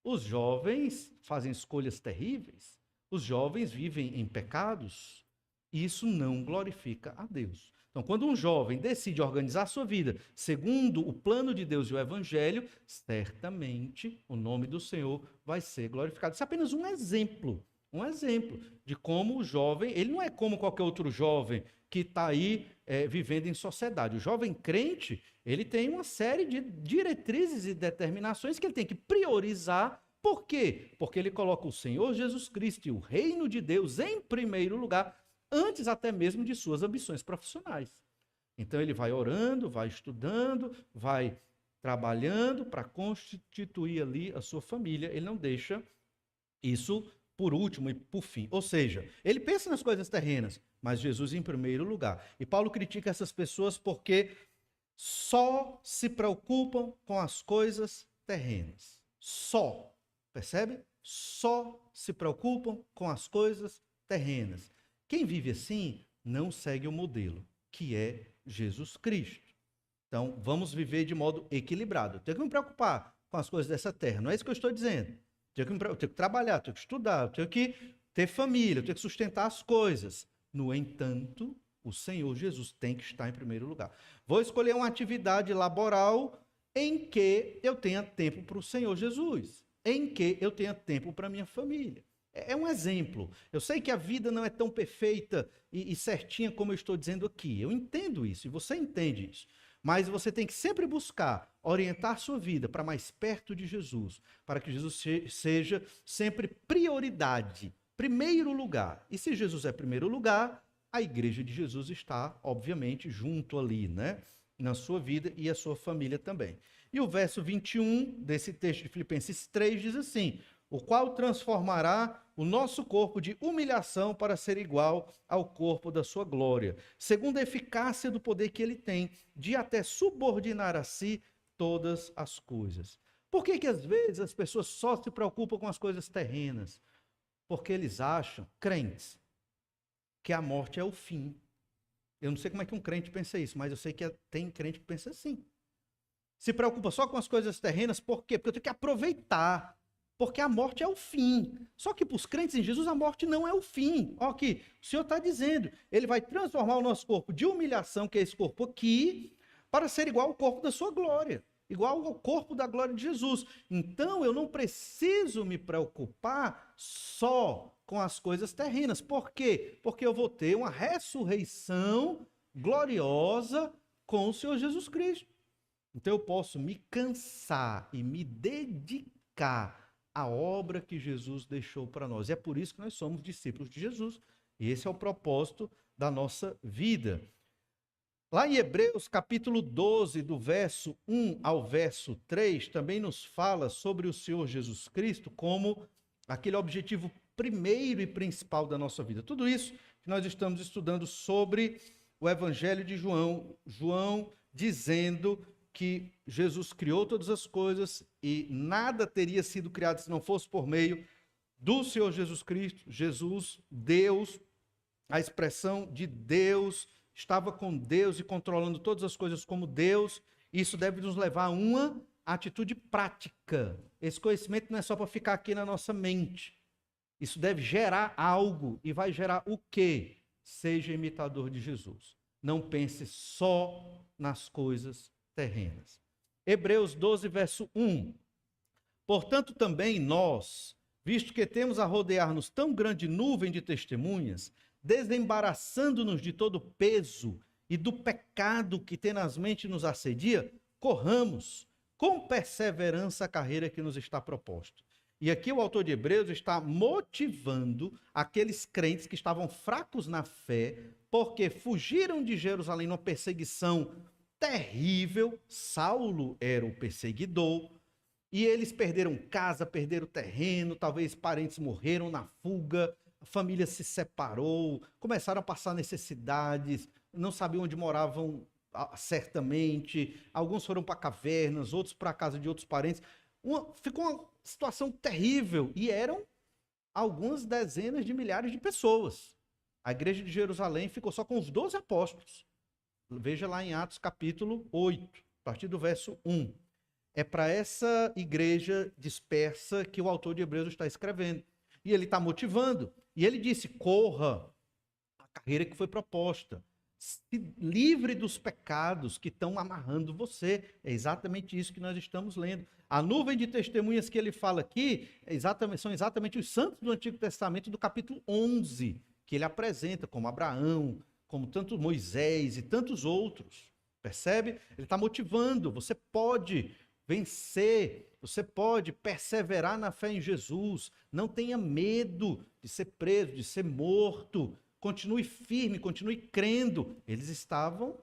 Os jovens fazem escolhas terríveis. Os jovens vivem em pecados. Isso não glorifica a Deus. Então, quando um jovem decide organizar a sua vida segundo o plano de Deus e o Evangelho, certamente o nome do Senhor vai ser glorificado. Isso é apenas um exemplo de como o jovem, ele não é como qualquer outro jovem que está aí vivendo em sociedade. O jovem crente, ele tem uma série de diretrizes e determinações que ele tem que priorizar. Por quê? Porque ele coloca o Senhor Jesus Cristo e o reino de Deus em primeiro lugar, antes até mesmo de suas ambições profissionais. Então ele vai orando, vai estudando, vai trabalhando para constituir ali a sua família. Ele não deixa isso por último e por fim. Ou seja, ele pensa nas coisas terrenas, mas Jesus em primeiro lugar. E Paulo critica essas pessoas porque só se preocupam com as coisas terrenas. Só. Percebe? Só se preocupam com as coisas terrenas. Quem vive assim não segue o modelo, que é Jesus Cristo. Então, vamos viver de modo equilibrado. Eu tenho que me preocupar com as coisas dessa terra. Não é isso que eu estou dizendo. Eu tenho que trabalhar, eu tenho que estudar, eu tenho que ter família, eu tenho que sustentar as coisas. No entanto, o Senhor Jesus tem que estar em primeiro lugar. Vou escolher uma atividade laboral em que eu tenha tempo para o Senhor Jesus, em que eu tenha tempo para a minha família. É um exemplo. Eu sei que a vida não é tão perfeita e certinha como eu estou dizendo aqui. Eu entendo isso e você entende isso. Mas você tem que sempre buscar orientar sua vida para mais perto de Jesus, para que Jesus seja sempre prioridade, primeiro lugar. E se Jesus é primeiro lugar, a igreja de Jesus está, obviamente, junto ali, né? Na sua vida e a sua família também. E o verso 21 desse texto de Filipenses 3 diz assim: o qual transformará o nosso corpo de humilhação para ser igual ao corpo da sua glória, segundo a eficácia do poder que ele tem, de até subordinar a si todas as coisas. Por que às vezes as pessoas só se preocupam com as coisas terrenas? Porque eles acham, crentes, que a morte é o fim. Eu não sei como é que um crente pensa isso, mas eu sei que tem crente que pensa assim. Se preocupa só com as coisas terrenas, por quê? Porque eu tenho que aproveitar. Porque a morte é o fim. Só que para os crentes em Jesus, a morte não é o fim. Olha aqui, o Senhor está dizendo, ele vai transformar o nosso corpo de humilhação, que é esse corpo aqui, para ser igual ao corpo da sua glória. Igual ao corpo da glória de Jesus. Então, eu não preciso me preocupar só com as coisas terrenas. Por quê? Porque eu vou ter uma ressurreição gloriosa com o Senhor Jesus Cristo. Então eu posso me cansar e me dedicar à obra que Jesus deixou para nós. E é por isso que nós somos discípulos de Jesus. E esse é o propósito da nossa vida. Lá em Hebreus, capítulo 12, do verso 1 ao verso 3, também nos fala sobre o Senhor Jesus Cristo como aquele objetivo primeiro e principal da nossa vida. Tudo isso que nós estamos estudando sobre o Evangelho de João, João dizendo que Jesus criou todas as coisas e nada teria sido criado se não fosse por meio do Senhor Jesus Cristo. Jesus, Deus, a expressão de Deus, estava com Deus e controlando todas as coisas como Deus. Isso deve nos levar a uma atitude prática. Esse conhecimento não é só para ficar aqui na nossa mente. Isso deve gerar algo. E vai gerar o quê? Seja imitador de Jesus. Não pense só nas coisas terrenas. Hebreus 12, verso 1. Portanto, também nós, visto que temos a rodear-nos tão grande nuvem de testemunhas, desembaraçando-nos de todo peso e do pecado que tenazmente nos assedia, corramos com perseverança a carreira que nos está proposta. E aqui o autor de Hebreus está motivando aqueles crentes que estavam fracos na fé, porque fugiram de Jerusalém numa perseguição terrível. Saulo era o perseguidor, e eles perderam casa, perderam terreno, talvez parentes morreram na fuga, a família se separou, começaram a passar necessidades, não sabiam onde moravam certamente, alguns foram para cavernas, outros para a casa de outros parentes. Ficou uma situação terrível, e eram algumas dezenas de milhares de pessoas. A igreja de Jerusalém ficou só com os 12 apóstolos. Veja lá em Atos capítulo 8, a partir do verso 1. É para essa igreja dispersa que o autor de Hebreus está escrevendo. E ele está motivando. E ele disse, corra a carreira que foi proposta. Se livre dos pecados que estão amarrando você. É exatamente isso que nós estamos lendo. A nuvem de testemunhas que ele fala aqui são exatamente os santos do Antigo Testamento do capítulo 11, que ele apresenta como Abraão, como tanto Moisés e tantos outros. Percebe? Ele está motivando. Você pode vencer, você pode perseverar na fé em Jesus. Não tenha medo de ser preso, de ser morto. Continue firme, continue crendo. Eles estavam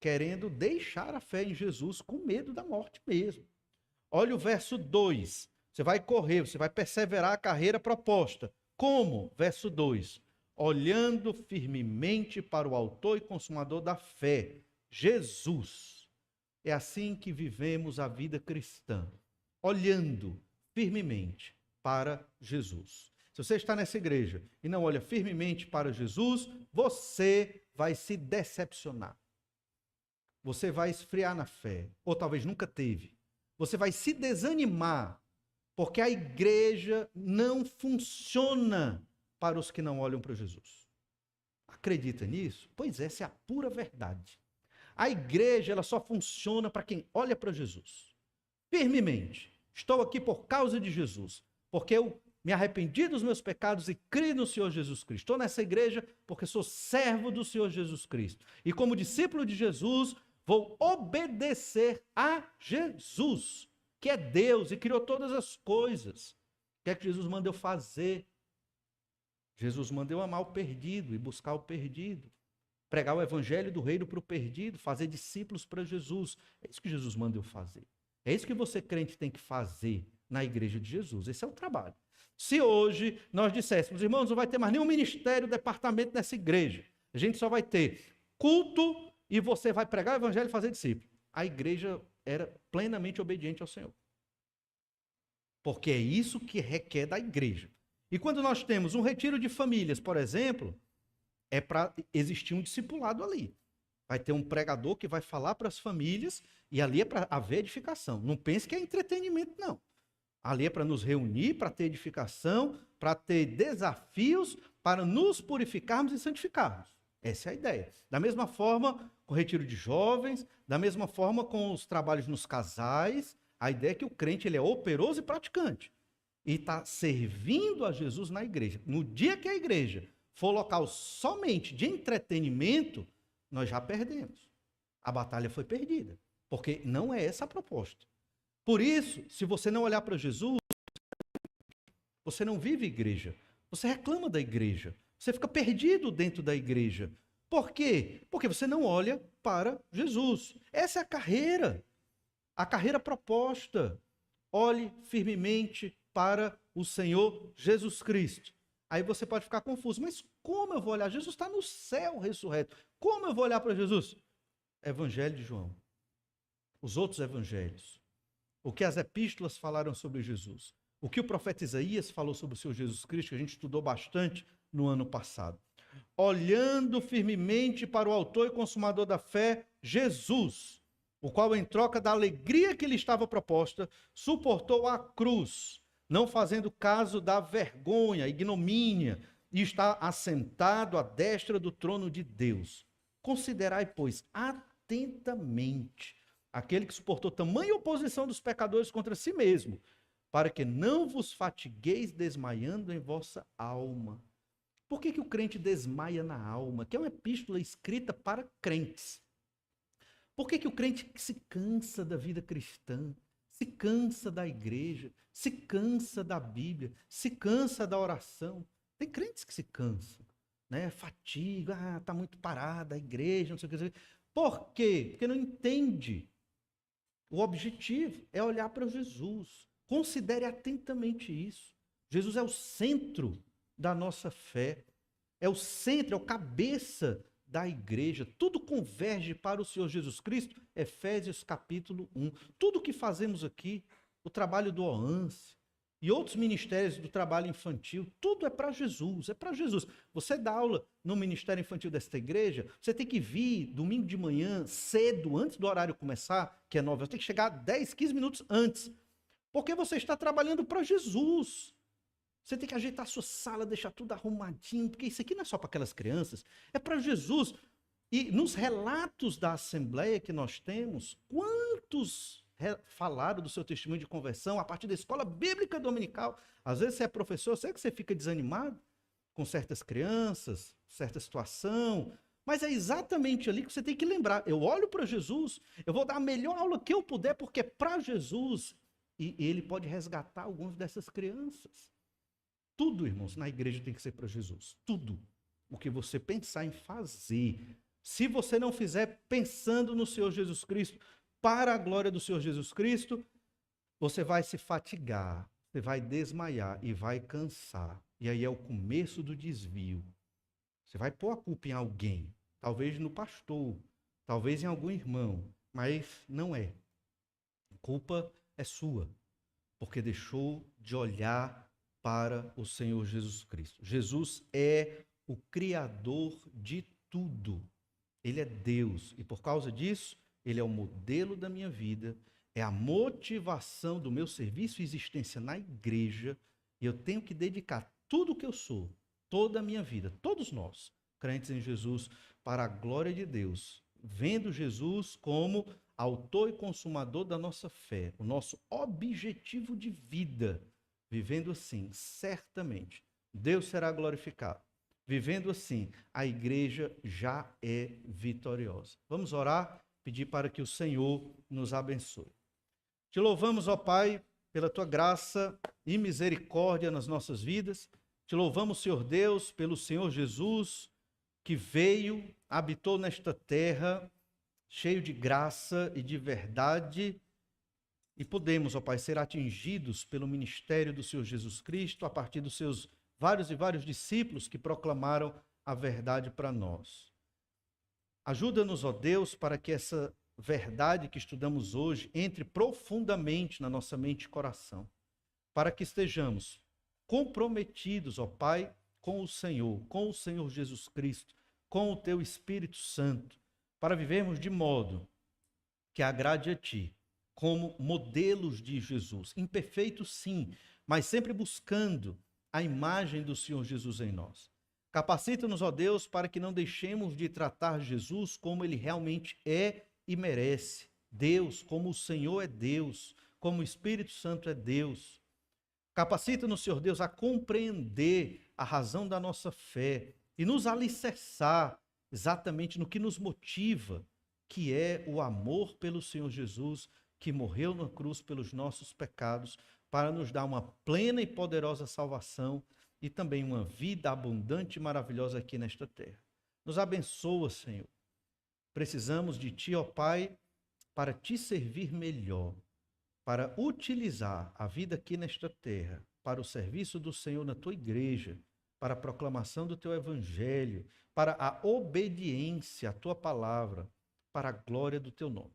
querendo deixar a fé em Jesus com medo da morte mesmo. Olha o verso 2. Você vai correr, você vai perseverar a carreira proposta. Como? Verso 2. Olhando firmemente para o autor e consumador da fé, Jesus. É assim que vivemos a vida cristã. Olhando firmemente para Jesus. Se você está nessa igreja e não olha firmemente para Jesus, você vai se decepcionar. Você vai esfriar na fé, ou talvez nunca teve. Você vai se desanimar, porque a igreja não funciona para os que não olham para Jesus. Acredita nisso? Pois essa é a pura verdade. A igreja ela só funciona para quem olha para Jesus. Firmemente. Estou aqui por causa de Jesus, porque eu me arrependi dos meus pecados e criei no Senhor Jesus Cristo. Estou nessa igreja porque sou servo do Senhor Jesus Cristo. E como discípulo de Jesus, vou obedecer a Jesus, que é Deus e criou todas as coisas. O que é que Jesus manda eu fazer? Jesus manda eu amar o perdido e buscar o perdido. Pregar o evangelho do reino para o perdido, fazer discípulos para Jesus. É isso que Jesus manda eu fazer. É isso que você, crente, tem que fazer na igreja de Jesus. Esse é o trabalho. Se hoje nós disséssemos, irmãos, não vai ter mais nenhum ministério, departamento nessa igreja. A gente só vai ter culto e você vai pregar o evangelho e fazer discípulo. A igreja era plenamente obediente ao Senhor. Porque é isso que requer da igreja. E quando nós temos um retiro de famílias, por exemplo, é para existir um discipulado ali. Vai ter um pregador que vai falar para as famílias e ali é para haver edificação. Não pense que é entretenimento, não. Ali é para nos reunir, para ter edificação, para ter desafios, para nos purificarmos e santificarmos. Essa é a ideia. Da mesma forma com o retiro de jovens, da mesma forma com os trabalhos nos casais, a ideia é que o crente ele é operoso e praticante. e está servindo a Jesus na igreja. No dia que a igreja for local somente de entretenimento, nós já perdemos. A batalha foi perdida, porque não é essa a proposta. Por isso, se você não olhar para Jesus, você não vive igreja. Você reclama da igreja. Você fica perdido dentro da igreja. Por quê? Porque você não olha para Jesus. Essa é a carreira proposta. Olhe firmemente para o Senhor Jesus Cristo. Aí você pode ficar confuso. Mas como eu vou olhar? Jesus está no céu ressurreto. Como eu vou olhar para Jesus? Evangelho de João. Os outros evangelhos. O que as epístolas falaram sobre Jesus. O que o profeta Isaías falou sobre o Senhor Jesus Cristo, que a gente estudou bastante no ano passado. Olhando firmemente para o autor e consumador da fé, Jesus, o qual, em troca da alegria que lhe estava proposta, suportou a cruz, não fazendo caso da vergonha, ignomínia, e está assentado à destra do trono de Deus. Considerai, pois, atentamente aquele que suportou tamanha oposição dos pecadores contra si mesmo, para que não vos fatigueis desmaiando em vossa alma. Por que o crente desmaia na alma? Que é uma epístola escrita para crentes. Por que o crente se cansa da vida cristã, se cansa da igreja, se cansa da Bíblia, se cansa da oração? Tem crentes que se cansam, né? Fatiga, está muito parada a igreja, não sei o que. Por quê? Porque não entende. O objetivo é olhar para Jesus. Considere atentamente isso. Jesus é o centro da nossa fé. É o centro, é o cabeça da igreja. Tudo converge para o Senhor Jesus Cristo. Efésios capítulo 1. Tudo que fazemos aqui, o trabalho do OANSE e outros ministérios do trabalho infantil, tudo é para Jesus, é para Jesus. Você dá aula no ministério infantil desta igreja, você tem que vir domingo de manhã, cedo, antes do horário começar, que é 9 horas, tem que chegar 10, 15 minutos antes. Porque você está trabalhando para Jesus. Você tem que ajeitar a sua sala, deixar tudo arrumadinho, porque isso aqui não é só para aquelas crianças, é para Jesus. E nos relatos da Assembleia que nós temos, quantos falaram do seu testemunho de conversão a partir da escola bíblica dominical? Às vezes você é professor, eu sei que você fica desanimado com certas crianças, certa situação, mas é exatamente ali que você tem que lembrar. Eu olho para Jesus, eu vou dar a melhor aula que eu puder, porque é para Jesus. E ele pode resgatar algumas dessas crianças. Tudo, irmãos, na igreja tem que ser para Jesus. Tudo. O que você pensar em fazer. Se você não fizer pensando no Senhor Jesus Cristo, para a glória do Senhor Jesus Cristo, você vai se fatigar, você vai desmaiar e vai cansar. E aí é o começo do desvio. Você vai pôr a culpa em alguém. Talvez no pastor, talvez em algum irmão, mas não é. A culpa é sua, porque deixou de olhar para o Senhor Jesus Cristo. Jesus é o Criador de tudo. Ele é Deus e por causa disso, ele é o modelo da minha vida, é a motivação do meu serviço e existência na igreja, e eu tenho que dedicar tudo o que eu sou, toda a minha vida, todos nós, crentes em Jesus, para a glória de Deus, vendo Jesus como autor e consumador da nossa fé, o nosso objetivo de vida. Vivendo assim, certamente, Deus será glorificado. Vivendo assim, a igreja já é vitoriosa. Vamos orar, pedir para que o Senhor nos abençoe. Te louvamos, ó Pai, pela tua graça e misericórdia nas nossas vidas. Te louvamos, Senhor Deus, pelo Senhor Jesus, que veio, habitou nesta terra, cheio de graça e de verdade, e podemos, ó Pai, ser atingidos pelo ministério do Senhor Jesus Cristo, a partir dos seus vários e vários discípulos que proclamaram a verdade para nós. Ajuda-nos, ó Deus, para que essa verdade que estudamos hoje entre profundamente na nossa mente e coração, para que estejamos comprometidos, ó Pai, com o Senhor Jesus Cristo, com o Teu Espírito Santo, para vivermos de modo que agrade a Ti, como modelos de Jesus, imperfeitos sim, mas sempre buscando a imagem do Senhor Jesus em nós. Capacita-nos, ó Deus, para que não deixemos de tratar Jesus como Ele realmente é e merece. Deus, como o Senhor é Deus, como o Espírito Santo é Deus. Capacita-nos, Senhor Deus, a compreender a razão da nossa fé e nos alicerçar exatamente no que nos motiva, que é o amor pelo Senhor Jesus, que morreu na cruz pelos nossos pecados, para nos dar uma plena e poderosa salvação e também uma vida abundante e maravilhosa aqui nesta terra. Nos abençoa, Senhor. Precisamos de Ti, ó Pai, para Te servir melhor, para utilizar a vida aqui nesta terra, para o serviço do Senhor na Tua igreja, para a proclamação do Teu evangelho, para a obediência à Tua palavra, para a glória do Teu nome.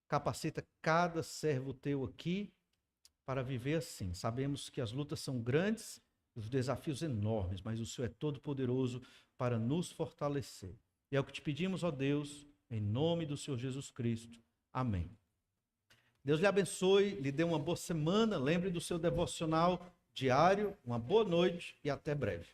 Capacita cada servo Teu aqui para viver assim. Sabemos que as lutas são grandes, os desafios enormes, mas o Senhor é todo poderoso para nos fortalecer. E é o que te pedimos, ó Deus, em nome do Senhor Jesus Cristo. Amém. Deus lhe abençoe, lhe dê uma boa semana, lembre do seu devocional diário, uma boa noite e até breve.